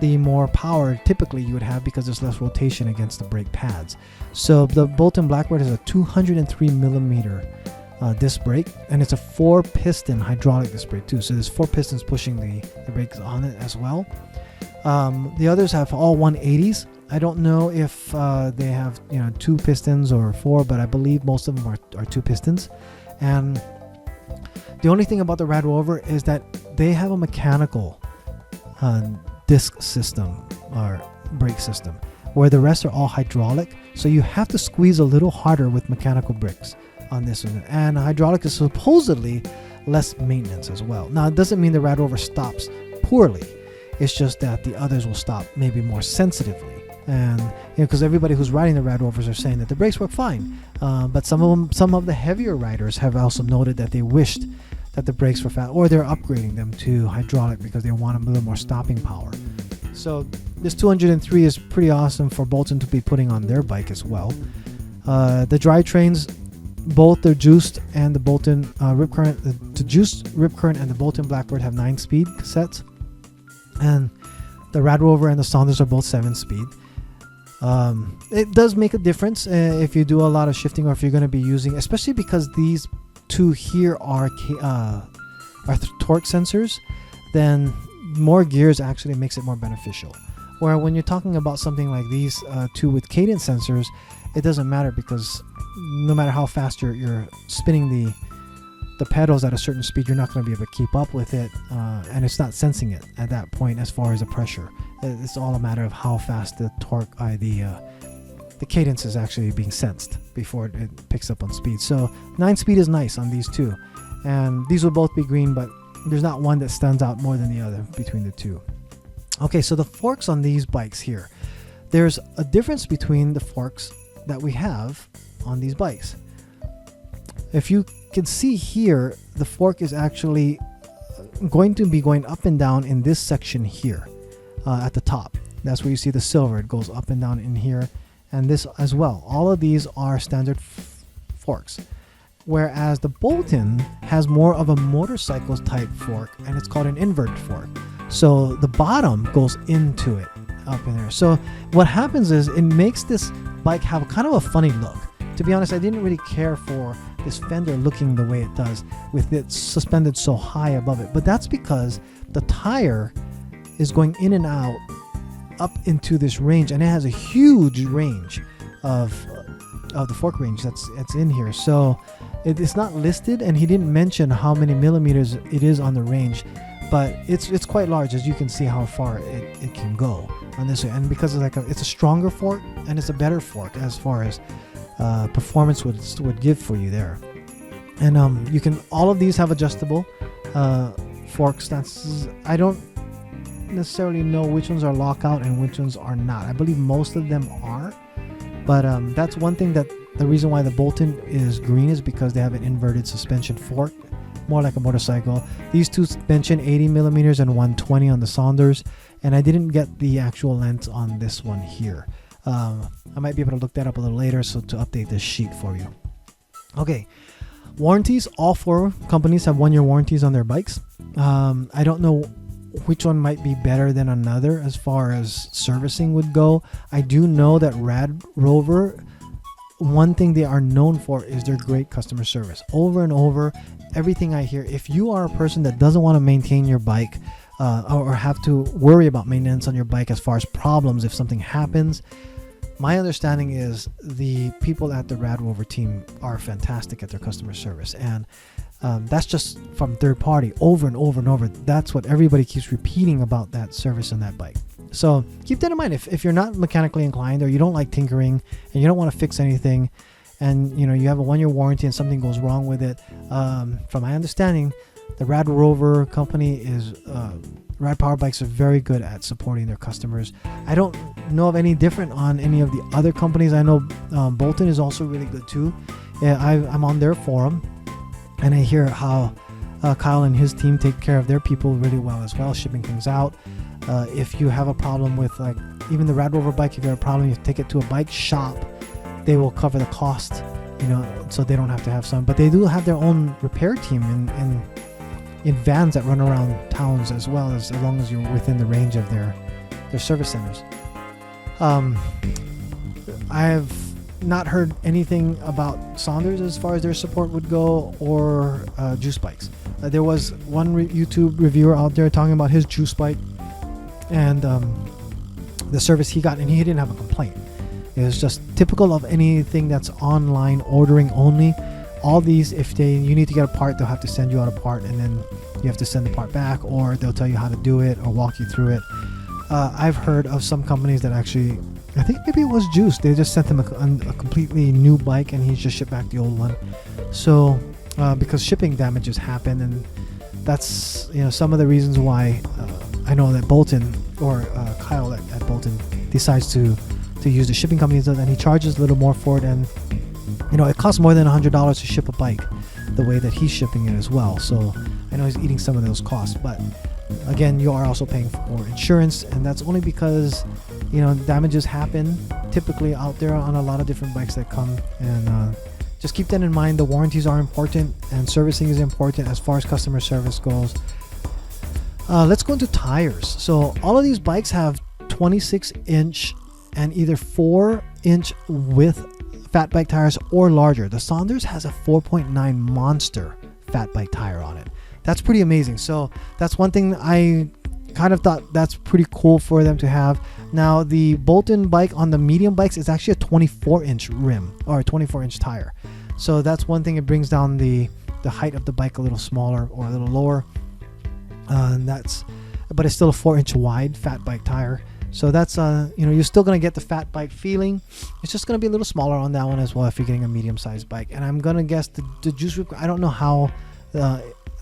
the more power typically you would have, because there's less rotation against the brake pads. So the Bolton BlackBird has a 203 millimeter disc brake, and it's a 4-piston hydraulic disc brake too. So there's 4 pistons pushing the brakes on it as well. The others have all 180s. I don't know if they have 2 pistons or 4, but I believe most of them are 2 pistons. And the only thing about the RadRover is that they have a mechanical disc system or brake system, where the rest are all hydraulic. So you have to squeeze a little harder with mechanical brakes on this one. And hydraulic is supposedly less maintenance as well. Now, it doesn't mean the RadRover stops poorly. It's just that the others will stop maybe more sensitively. And because everybody who's riding the RadRovers are saying that the brakes work fine, but some of the heavier riders have also noted that they wished that the brakes were fast, or they're upgrading them to hydraulic because they want a little more stopping power. So this 203 is pretty awesome for Bolton to be putting on their bike as well. The drivetrains, both the Juiced and the Bolton RipCurrent, the Juiced RipCurrent and the Bolton BlackBird have 9-speed cassettes, and the RadRover and the Sondors are both 7-speed. It does make a difference if you do a lot of shifting, or if you're going to be using, especially because these 2 here are torque sensors, then more gears actually makes it more beneficial. Where when you're talking about something like these 2 with cadence sensors, it doesn't matter, because no matter how fast you're spinning the pedals at a certain speed, you're not going to be able to keep up with it, and it's not sensing it at that point as far as the pressure. It's all a matter of how fast the torque, the cadence is actually being sensed before it picks up on speed. So 9-speed is nice on these 2, and these will both be green, but there's not one that stands out more than the other between the 2. Okay, so the forks on these bikes here, there's a difference between the forks that we have on these bikes. If you can see here, the fork is actually going to be going up and down in this section here at the top. That's where you see the silver. It goes up and down in here, and this as well. All of these are standard forks, whereas the Bolton has more of a motorcycle type fork, and it's called an inverted fork. So the bottom goes into it up in there. So what happens is it makes this bike have kind of a funny look. To be honest, I didn't really care for this fender looking the way it does with it suspended so high above it, but that's because the tire is going in and out up into this range, and it has a huge range of the fork range that's in here. So it's not listed, and he didn't mention how many millimeters it is on the range, but it's quite large, as you can see how far it can go on this way. And because it's a stronger fork, and it's a better fork as far as performance would give for you there. And all of these have adjustable fork stances. I don't necessarily know which ones are lockout and which ones are not. I believe most of them are, but that's one thing, that the reason why the Bolton is green is because they have an inverted suspension fork, more like a motorcycle. These 2 mention 80 millimeters and 120 on the Sondors, and I didn't get the actual length on this one here. I might be able to look that up a little later, so to update this sheet for you. Okay, Warranties, all 4 companies have 1-year warranties on their bikes. I don't know which one might be better than another as far as servicing would go. I do know that RadRover, one thing they are known for is their great customer service. Over and over, everything I hear, if you are a person that doesn't want to maintain your bike or have to worry about maintenance on your bike as far as problems if something happens, my understanding is the people at the RadRover team are fantastic at their customer service. And that's just from third party, over and over and over. That's what everybody keeps repeating about that service on that bike. So keep that in mind. If you're not mechanically inclined, or you don't like tinkering and you don't want to fix anything, and you have a 1-year warranty and something goes wrong with it, from my understanding, the RadRover company is Rad Power Bikes are very good at supporting their customers. I don't know of any different on any of the other companies. I know Bolton is also really good too. I'm on their forum, and I hear how Kyle and his team take care of their people really well as well, shipping things out. If you have a problem with, like, even the RadRover bike, if you have a problem, you take it to a bike shop, they will cover the cost, so they don't have to have some. But they do have their own repair team in vans that run around towns as well, as long as you're within the range of their service centers. I have not heard anything about Sondors as far as their support would go, or juice bikes. There was one YouTube reviewer out there talking about his juice bike and the service he got, and he didn't have a complaint. It was just typical of anything that's online ordering only. All these, if you need to get a part, they'll have to send you out a part, and then you have to send the part back, or they'll tell you how to do it or walk you through it. I've heard of some companies that actually, I think maybe it was Juice, they just sent him a completely new bike, and he's just shipped back the old one. So because shipping damages happen, and that's some of the reasons why I know that Bolton, or Kyle at Bolton, decides to use the shipping companies, and he charges a little more for it, and it costs more than $100 to ship a bike the way that he's shipping it as well. So I know he's eating some of those costs, but again, you are also paying for insurance, and that's only because damages happen typically out there on a lot of different bikes that come. And just keep that in mind. The warranties are important, and servicing is important as far as customer service goes. Let's go into tires. So all of these bikes have 26-inch and either 4-inch width fat bike tires or larger. The Sondors has a 4.9 monster fat bike tire on it. That's pretty amazing. So that's one thing I kind of thought that's pretty cool for them to have. Now the Bolton bike on the medium bikes is actually a 24-inch rim, or a 24-inch tire. So that's one thing. It brings down the height of the bike a little smaller or a little lower. But it's still a 4-inch wide fat bike tire. So that's you're still gonna get the fat bike feeling. It's just gonna be a little smaller on that one as well if you're getting a medium-sized bike. And I'm gonna guess the Juice Rip, I don't know how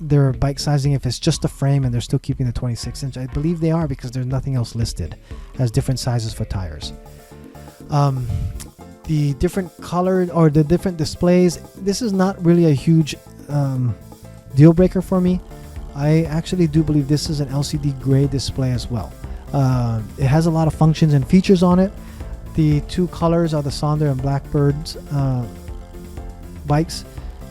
their bike sizing, if it's just the frame and they're still keeping the 26-inch. I believe they are, because there's nothing else listed as different sizes for tires. The different colored or the different displays, this is not really a huge deal breaker for me. I actually do believe this is an LCD gray display as well. It has a lot of functions and features on it. The two colors are the Sondors and Blackbird's bikes.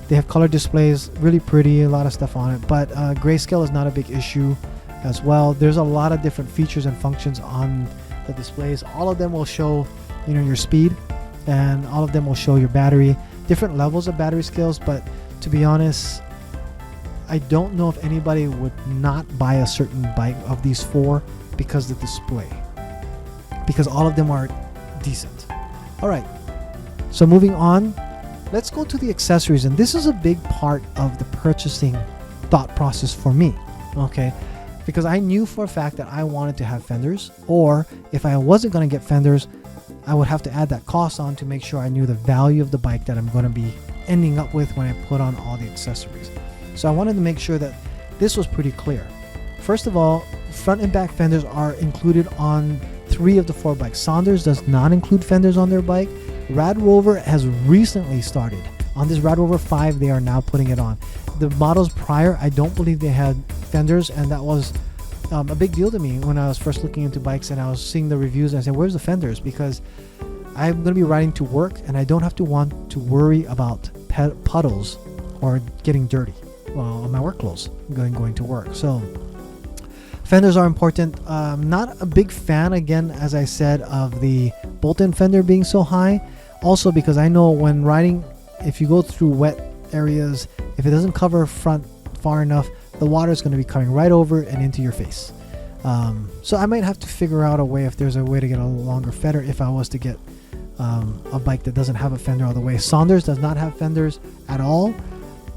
They have color displays, really pretty, a lot of stuff on it. But grayscale is not a big issue as well. There's a lot of different features and functions on the displays. All of them will show your speed, and all of them will show your battery, different levels of battery skills. But to be honest, I don't know if anybody would not buy a certain bike of these 4 because of the display, because all of them are decent. All right, so moving on, let's go to the accessories. And this is a big part of the purchasing thought process for me, okay? Because I knew for a fact that I wanted to have fenders, or if I wasn't going to get fenders, I would have to add that cost on to make sure I knew the value of the bike that I'm going to be ending up with when I put on all the accessories. So I wanted to make sure that this was pretty clear. First of all, front and back fenders are included on 3 of the 4 bikes. Sondors does not include fenders on their bike. RadRover has recently started. On this RadRover 5, they are now putting it on. The models prior, I don't believe they had fenders, and that was a big deal to me when I was first looking into bikes and I was seeing the reviews, and I said, where's the fenders? Because I'm going to be riding to work, and I don't have to want to worry about puddles or getting dirty on my work clothes going to work. So fenders are important. Not a big fan, again, as I said, of the Bolton fender being so high. Also because I know when riding, if you go through wet areas, if it doesn't cover front far enough, the water is going to be coming right over and into your face. So I might have to figure out a way, if there's a way to get a longer fender, if I was to get a bike that doesn't have a fender all the way. Sondors does not have fenders at all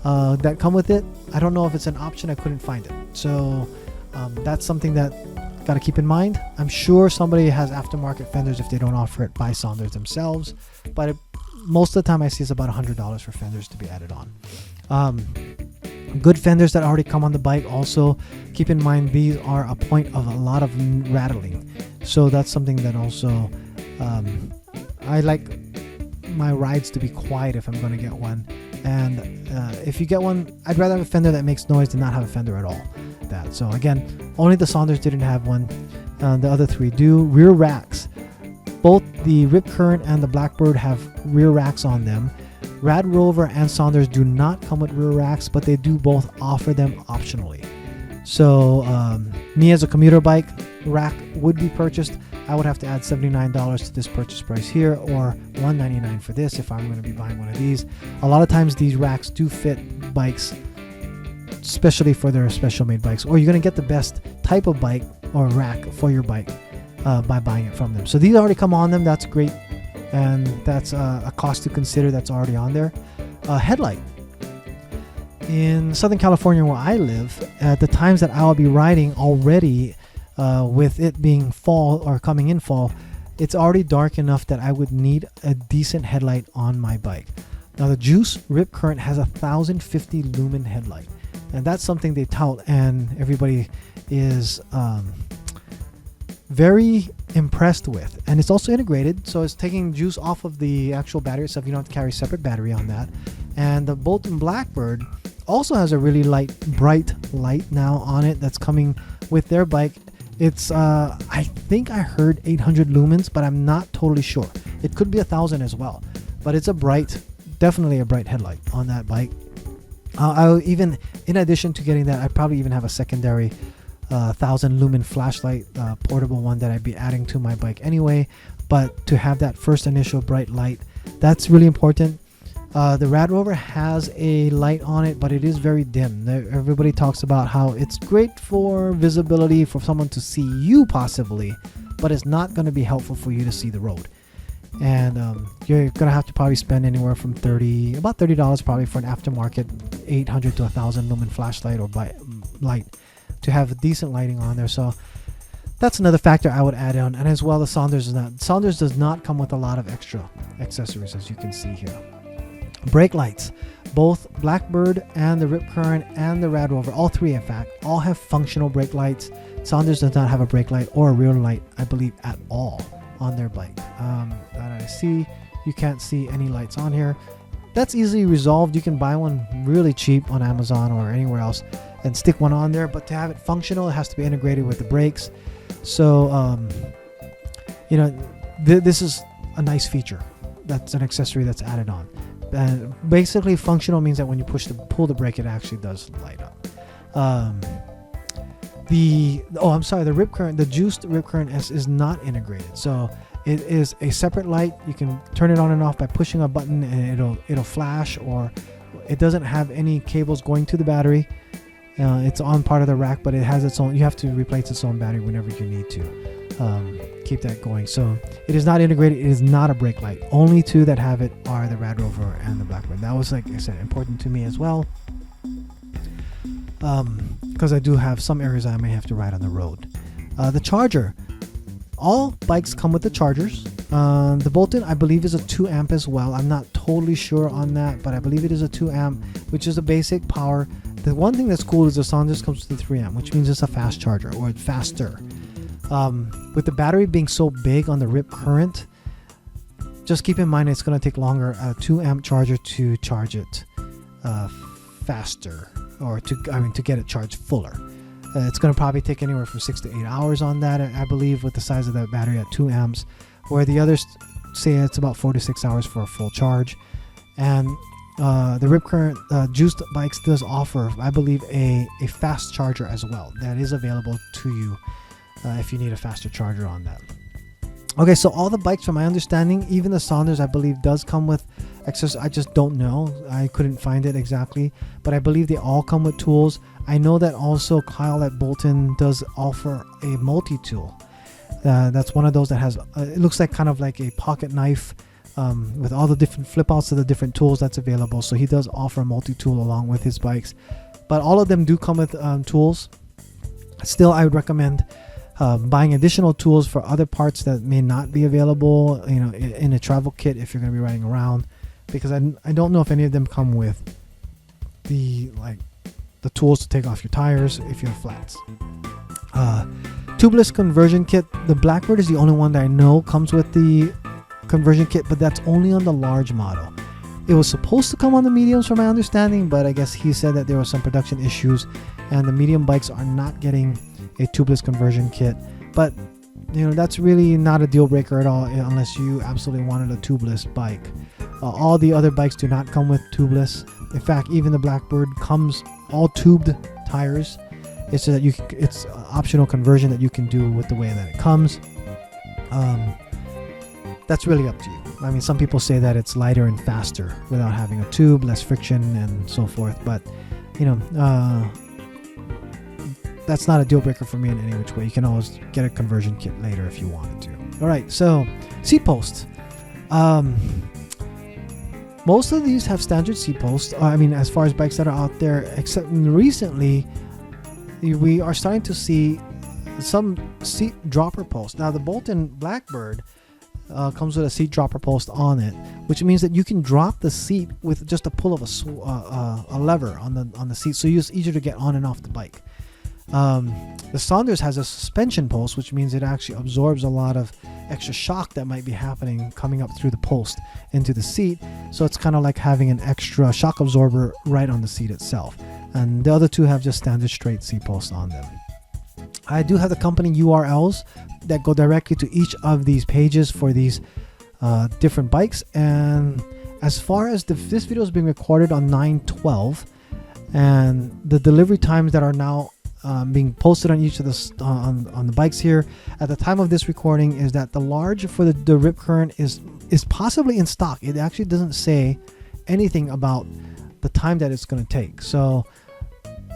that come with it. I don't know if it's an option. I couldn't find it. So that's something that got to keep in mind. I'm sure somebody has aftermarket fenders if they don't offer it by Sondors themselves, but most of the time I see it's about $100 for fenders to be added on. Good fenders that already come on the bike, also keep in mind these are a point of a lot of rattling, so that's something that also I like my rides to be quiet if I'm going to get one. And if you get one, I'd rather have a fender that makes noise than not have a fender at all. So again, only the Sondors didn't have one. The other three do. Rear racks, both the RipCurrent and the Blackbird have rear racks on them. RadRover and Sondors do not come with rear racks, but they do both offer them optionally. So me as a commuter bike, rack would be purchased. I would have to add $79 to this purchase price here, or $199 for this if I'm going to be buying one of these. A lot of times these racks do fit bikes, especially for their special made bikes, or you're going to get the best type of bike or rack for your bike by buying it from them. So these already come on them. That's great, and that's a cost to consider that's already on there. Headlight. In Southern California where I live, at the times that I'll be riding already, with it being fall or coming in fall, it's already dark enough that I would need a decent headlight on my bike. Now the Juice RipCurrent has a 1050 lumen headlight, and that's something they tout and everybody is very impressed with. And it's also integrated, so it's taking juice off of the actual battery itself. You don't have to carry a separate battery on that. And the Bolton BlackBird also has a really bright light now on it that's coming with their bike. It's I think I heard 800 lumens, but I'm not totally sure. It could be 1,000 as well, but it's definitely a bright headlight on that bike. I'll even, in addition to getting that, I'd probably even have a secondary 1,000 lumen flashlight, portable one that I'd be adding to my bike anyway. But to have that first initial bright light, that's really important. The RadRover has a light on it, but it is very dim. Everybody talks about how it's great for visibility for someone to see you possibly, but it's not going to be helpful for you to see the road. And you're going to have to probably spend anywhere from about $30 probably for an aftermarket 800 to 1,000 lumen flashlight or light to have a decent lighting on there. So that's another factor I would add on. And as well, the Sondors does not come with a lot of extra accessories, as you can see here. Brake lights. Both Blackbird and the RipCurrent and the RadRover, all three in fact, all have functional brake lights. Sondors does not have a brake light or a rear light, I believe, at all on their bike. That I see. You can't see any lights on here. That's easily resolved. You can buy one really cheap on Amazon or anywhere else and stick one on there, but to have it functional, it has to be integrated with the brakes. So this is a nice feature. That's an accessory that's added on. And basically functional means that when you pull the brake, it actually does light up. The RipCurrent, the juiced RipCurrent S is not integrated, so it is a separate light. You can turn it on and off by pushing a button, and it'll flash, or it doesn't have any cables going to the battery. It's on part of the rack, but it has its own. You have to replace its own battery whenever you need to keep that going. So it is not integrated. It is not a brake light. Only two that have it are the RadRover and the Blackbird. That was, like I said, important to me as well, because I do have some areas I may have to ride on the road. The charger. All bikes come with the chargers. The Bolton, I believe, is a 2 amp as well. I'm not totally sure on that, but I believe it is a 2 amp, which is a basic power. The one thing that's cool is the Sondors comes with the 3 amp, which means it's a fast charger, or it's faster. With the battery being so big on the RipCurrent, just keep in mind it's going to take longer, a 2 amp charger to charge it faster, or to get it charged fuller. It's going to probably take anywhere from 6 to 8 hours on that, I believe, with the size of the battery at 2 amps, where the others say it's about 4 to 6 hours for a full charge. And the RipCurrent juiced bikes does offer, I believe, a fast charger as well. That is available to you if you need a faster charger on that. Okay, so all the bikes, from my understanding, even the Sondors, I believe, does come with accessories. I just don't know. I couldn't find it exactly, but I believe they all come with tools. I know that also Kyle at Bolton does offer a multi-tool. That's one of those that has, it looks like kind of like a pocket knife with all the different flip outs of the different tools that's available. So he does offer a multi-tool along with his bikes, but all of them do come with tools. Still, I would recommend buying additional tools for other parts that may not be available, you know, in a travel kit if you're going to be riding around, because I don't know if any of them come with the tools to take off your tires if you have flats. Tubeless conversion kit. The Blackbird is the only one that I know comes with the conversion kit, but that's only on the large model. It was supposed to come on the mediums from my understanding, but I guess he said that there were some production issues and the medium bikes are not getting a tubeless conversion kit. But you know, that's really not a deal breaker at all unless you absolutely wanted a tubeless bike. All the other bikes do not come with tubeless. In fact, even the Blackbird comes all tubed tires. It's so that it's an optional conversion that you can do with the way that it comes. That's really up to you. I mean, some people say that it's lighter and faster without having a tube, less friction and so forth. But you know, that's not a deal breaker for me in any which way. You can always get a conversion kit later if you wanted to. All right, so seat posts. Most of these have standard seat posts. I mean, as far as bikes that are out there, except recently, we are starting to see some seat dropper posts. Now, the Bolton BlackBird comes with a seat dropper post on it, which means that you can drop the seat with just a pull of a lever on the seat, so it's easier to get on and off the bike. The Sondors has a suspension post, which means it actually absorbs a lot of extra shock that might be happening coming up through the post into the seat. So it's kind of like having an extra shock absorber right on the seat itself. And the other two have just standard straight seat posts on them. I do have the company URLs that go directly to each of these pages for these different bikes. And as far as this video is being recorded on 9/12, and the delivery times that are now being posted on each of the on the bikes here at the time of this recording is that the large for the RipCurrent is possibly in stock. It actually doesn't say anything about the time that it's going to take. So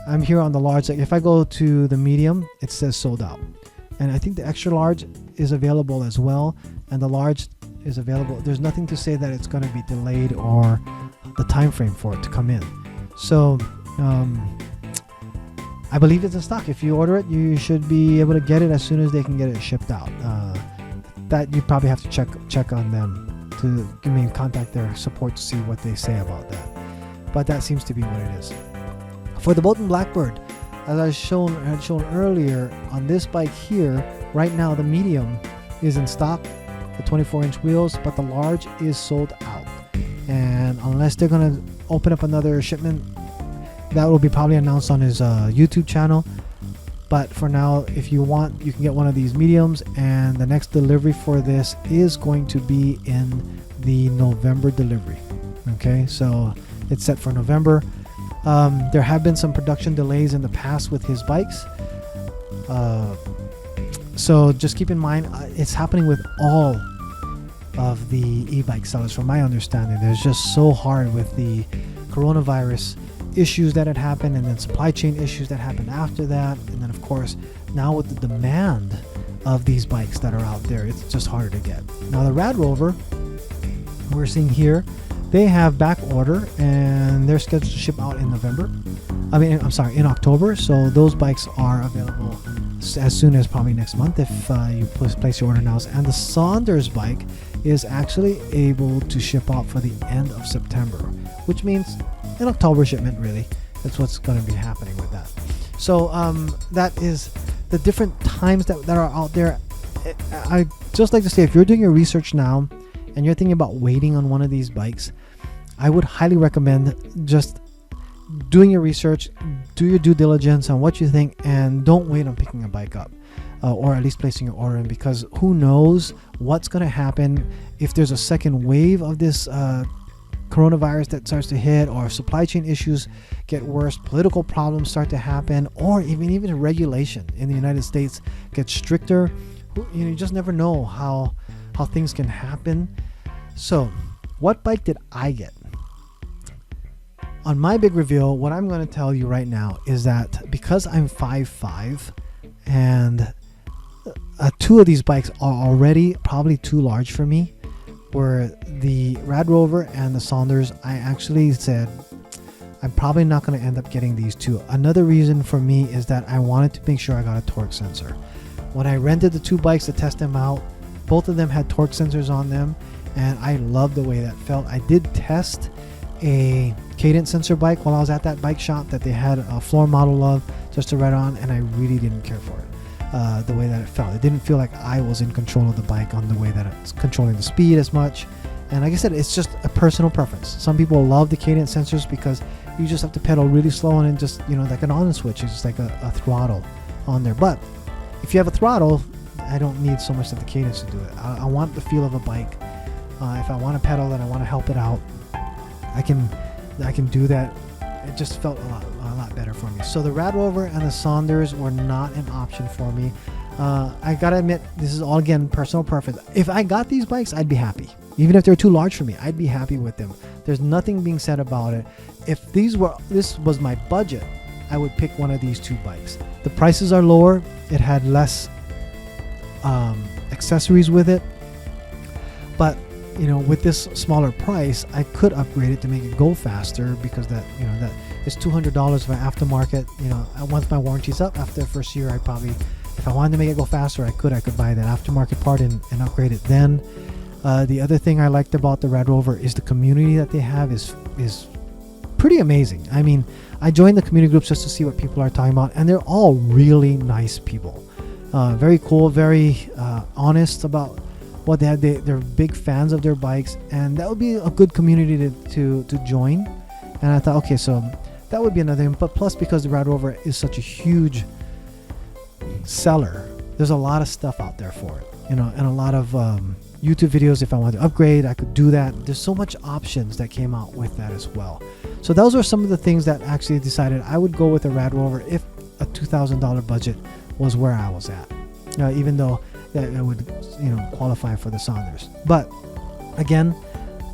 I'm here on the large. If I go to the medium, it says sold out, and I think the extra large is available as well, and the large is available. There's nothing to say that it's going to be delayed or the time frame for it to come in. So I believe it's in stock. If you order it, you should be able to get it as soon as they can get it shipped out. That you probably have to check on them to contact their support to see what they say about that. But that seems to be what it is. For the Bolton BlackBird, as I had shown earlier, on this bike here, right now the medium is in stock, the 24-inch wheels, but the large is sold out. And unless they're going to open up another shipment, that will be probably announced on his YouTube channel. But for now, if you want, you can get one of these mediums, and the next delivery for this is going to be in the November delivery. Okay, so it's set for November. There have been some production delays in the past with his bikes, so just keep in mind it's happening with all of the e-bike sellers. From my understanding, there's just so hard with the coronavirus issues that had happened, and then supply chain issues that happened after that, and then of course now with the demand of these bikes that are out there, it's just harder to get. Now the RadRover we're seeing here, they have back order and they're scheduled to ship out in in October. So those bikes are available as soon as probably next month if you place your order now. And the Sondors bike is actually able to ship out for the end of September, which means an October shipment, really. That's what's going to be happening with that. So that is the different times that are out there. I just like to say, if you're doing your research now and you're thinking about waiting on one of these bikes, I would highly recommend just doing your research, do your due diligence on what you think, and don't wait on picking a bike up, or at least placing your order in, because who knows what's going to happen if there's a second wave of this coronavirus that starts to hit, or supply chain issues get worse, political problems start to happen, or even regulation in the United States gets stricter, you just never know how things can happen. So what bike did I get? On my big reveal, what I'm going to tell you right now is that because I'm 5'5", and two of these bikes are already probably too large for me, were the RadRover and the Sondors. I actually said I'm probably not going to end up getting these two. Another reason for me is that I wanted to make sure I got a torque sensor. When I rented the two bikes to test them out, both of them had torque sensors on them, and I loved the way that felt. I did test a cadence sensor bike while I was at that bike shop that they had a floor model of just to ride on, and I really didn't care for it, the way that it felt. It didn't feel like I was in control of the bike on the way that it's controlling the speed as much. And like I said, it's just a personal preference. Some people love the cadence sensors because you just have to pedal really slow, and just, like an on switch, it's just like a throttle on there. But if you have a throttle, I don't need so much of the cadence to do it. I want the feel of a bike. If I want to pedal and I want to help it out, I can do that. It just felt a lot better for me. So the RadRover and the Sondors were not an option for me. I gotta admit, this is all again personal preference. If I got these bikes, I'd be happy. Even if they're too large for me, I'd be happy with them. There's nothing being said about it. If this was my budget, I would pick one of these two bikes. The prices are lower. It had less accessories with it, but with this smaller price, I could upgrade it to make it go faster, because that is $200 for aftermarket. Once my warranty's up after the first year, I'd probably, if I wanted to make it go faster, I could buy that aftermarket part and upgrade it then. The other thing I liked about the RadRover is the community that they have is pretty amazing. I mean, I joined the community groups just to see what people are talking about, and they're all really nice people. Very cool, very honest about what they have. They're big fans of their bikes, and that would be a good community to join. And I thought, okay, so that would be another thing. But plus, because the RadRover is such a huge seller, there's a lot of stuff out there for it, and a lot of YouTube videos. If I wanted to upgrade, I could do that. There's so much options that came out with that as well. So those are some of the things that actually decided I would go with a RadRover if a $2,000 budget was where I was at, even though that I would qualify for the Sondors. But again,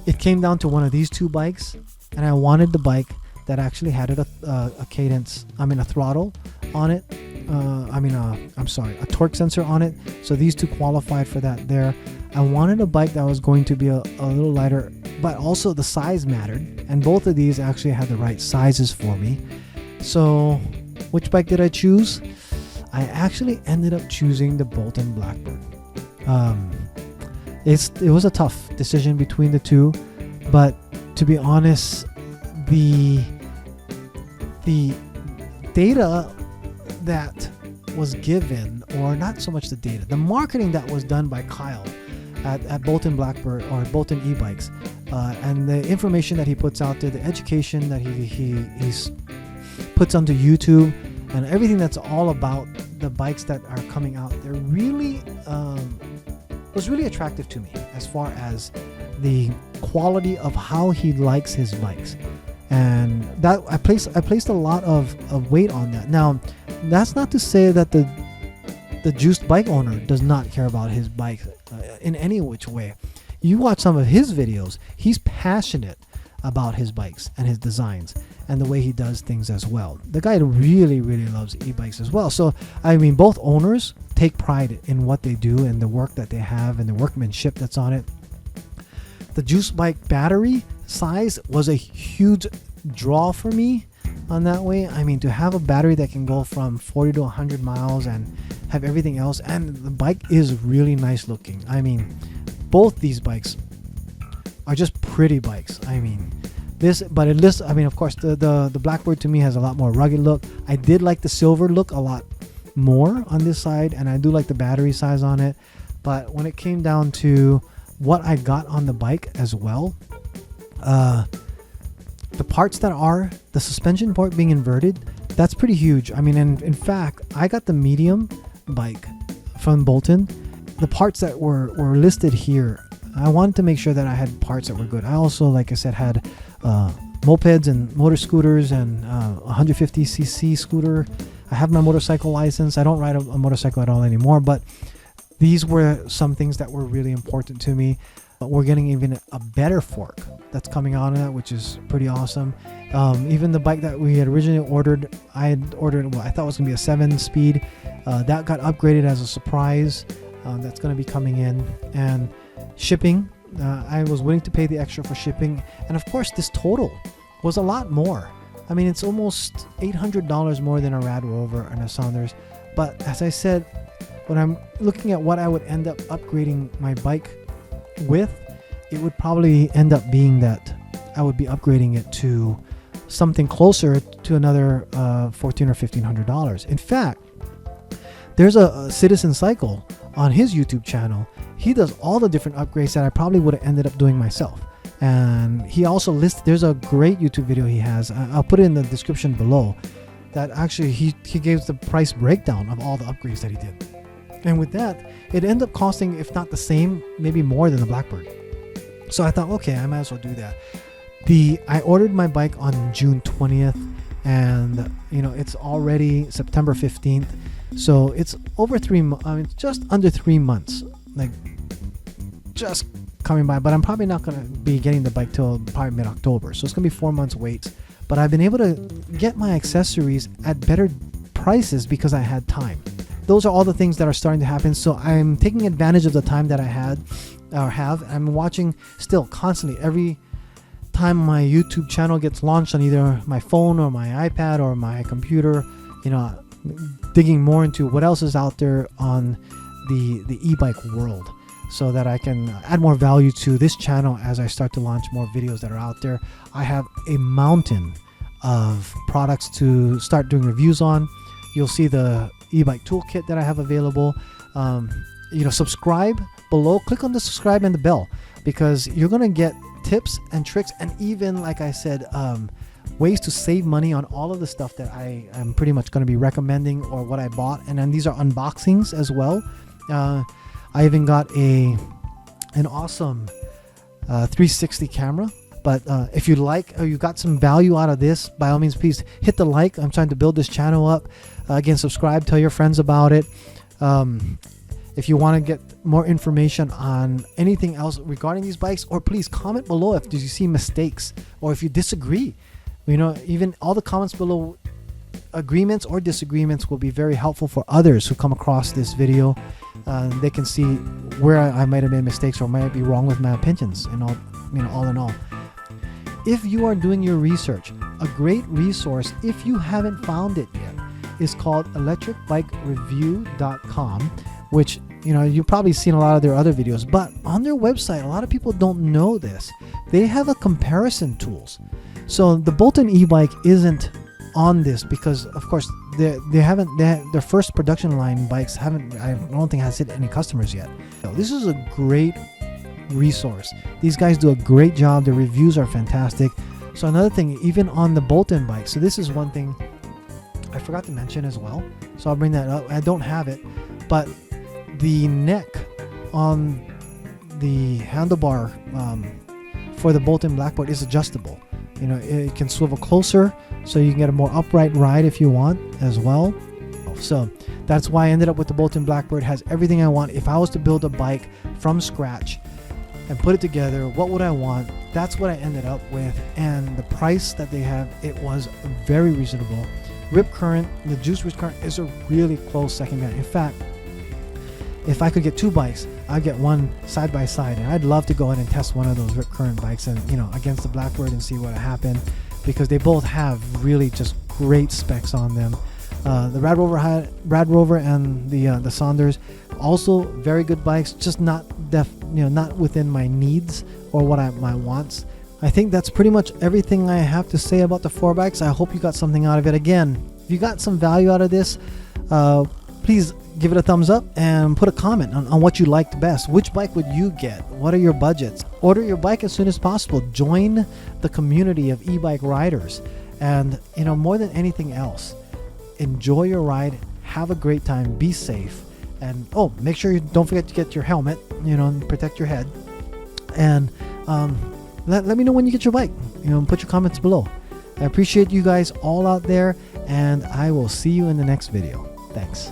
it came down to one of these two bikes, and I wanted the bike that actually had a cadence, a throttle on it, a torque sensor on it. So these two qualified for that there. I wanted a bike that was going to be a little lighter, but also the size mattered, and both of these actually had the right sizes for me. So which bike did I choose? I actually ended up choosing the Bolton BlackBird. It was a tough decision between the two, but to be honest, the data that was given, or not so much the data, the marketing that was done by Kyle at Bolton BlackBird or Bolton e-bikes, and the information that he puts out there, the education that he puts onto YouTube, and everything that's all about the bikes that are coming out, they're really was really attractive to me as far as the quality of how he likes his bikes, and that I placed a lot of weight on that. Now, that's not to say that the juiced bike owner does not care about his bike in any which way. You watch some of his videos, he's passionate about his bikes and his designs and the way he does things as well. The guy really loves e-bikes as well. So both owners take pride in what they do and the work that they have and the workmanship that's on it. The juice bike battery size was a huge draw for me on that way. To have a battery that can go from 40 to 100 miles and have everything else, and the bike is really nice looking. Both these bikes are just pretty bikes. Of course, the BlackBird to me has a lot more rugged look. I did like the silver look a lot more on this side, and I do like the battery size on it. But when it came down to what I got on the bike as well, the parts that are the suspension part being inverted, that's pretty huge. In fact, I got the medium bike from Bolton. The parts that were listed here I wanted to make sure that I had parts that were good. I also, like I said, had mopeds and motor scooters and 150cc scooter. I have my motorcycle license. I don't ride a motorcycle at all anymore, but these were some things that were really important to me. We're getting even a better fork that's coming out of that, which is pretty awesome. Even the bike that we had originally ordered, I thought it was going to be a 7-speed. That got upgraded as a surprise. That's going to be coming in. And shipping, I was willing to pay the extra for shipping. And of course, this total was a lot more. I mean, it's almost $800 more than a RadRover and a Sondors. But as I said, when I'm looking at what I would end up upgrading my bike with, it would probably end up being that I would be upgrading it to something closer to another $1,400 or $1,500. In fact, there's a Citizen Cycle on his YouTube channel. He does all the different upgrades that I probably would have ended up doing myself. And he also lists, there's a great YouTube video he has, I'll put it in the description below, that actually he gave the price breakdown of all the upgrades that he did. And with that, it ended up costing, if not the same, maybe more than the Blackbird. So I thought, okay, I might as well do that. I ordered my bike on June 20th, and it's already September 15th. So it's over just under 3 months, like just coming by. But I'm probably not going to be getting the bike till probably mid-October. So it's going to be 4 months wait. But I've been able to get my accessories at better prices because I had time. Those are all the things that are starting to happen. So I'm taking advantage of the time that I have. I'm watching still constantly. Every time my YouTube channel gets launched on either my phone or my iPad or my computer, digging more into what else is out there on the e-bike world, so that I can add more value to this channel as I start to launch more videos that are out there. I have a mountain of products to start doing reviews on. You'll see the e-bike toolkit that I have available. Subscribe below, click on the subscribe and the bell, because you're going to get tips and tricks, and even, like I said, ways to save money on all of the stuff that I am pretty much going to be recommending, or what I bought. And then these are unboxings as well. I even got an awesome 360 camera. But if you like, or you got some value out of this, by all means, please hit the like. I'm trying to build this channel up. Again, subscribe, tell your friends about it. If you want to get more information on anything else regarding these bikes, or please comment below if you see mistakes or if you disagree. Even all the comments below, agreements or disagreements, will be very helpful for others who come across this video. They can see where I might have made mistakes or might be wrong with my opinions, and all in all. If you are doing your research, a great resource, if you haven't found it yet, is called electricbikereview.com, which you've probably seen a lot of their other videos, but on their website, a lot of people don't know this. They have a comparison tools. So the Bolton e-bike isn't on this because, of course, their first production line bikes I don't think has hit any customers yet. So this is a great resource. These guys do a great job. Their reviews are fantastic. So another thing, even on the Bolton bike, so this is one thing I forgot to mention as well, so I'll bring that up. I don't have it, but the neck on the handlebar for the Bolton BlackBird is adjustable. It can swivel closer, so you can get a more upright ride if you want as well. So that's why I ended up with the Bolton BlackBird. It has everything I want. If I was to build a bike from scratch and put it together, what would I want? That's what I ended up with. And the price that they have, it was very reasonable. RipCurrent, the Juice RipCurrent, is a really close second band. In fact, if I could get two bikes, I'd get one side by side, and I'd love to go ahead and test one of those RipCurrent bikes and against the Blackbird and see what happened, because they both have really just great specs on them. The RadRover and the Sondors, also very good bikes, just not within my needs or my wants. I think that's pretty much everything I have to say about the 4 bikes. I hope you got something out of it. Again, if you got some value out of this, please give it a thumbs up and put a comment on what you liked best. Which bike would you get? What are your budgets? Order your bike as soon as possible. Join the community of e-bike riders. And more than anything else, enjoy your ride, have a great time, be safe, and make sure you don't forget to get your helmet, and protect your head. And let me know when you get your bike. Put your comments below. I appreciate you guys all out there, and I will see you in the next video. Thanks.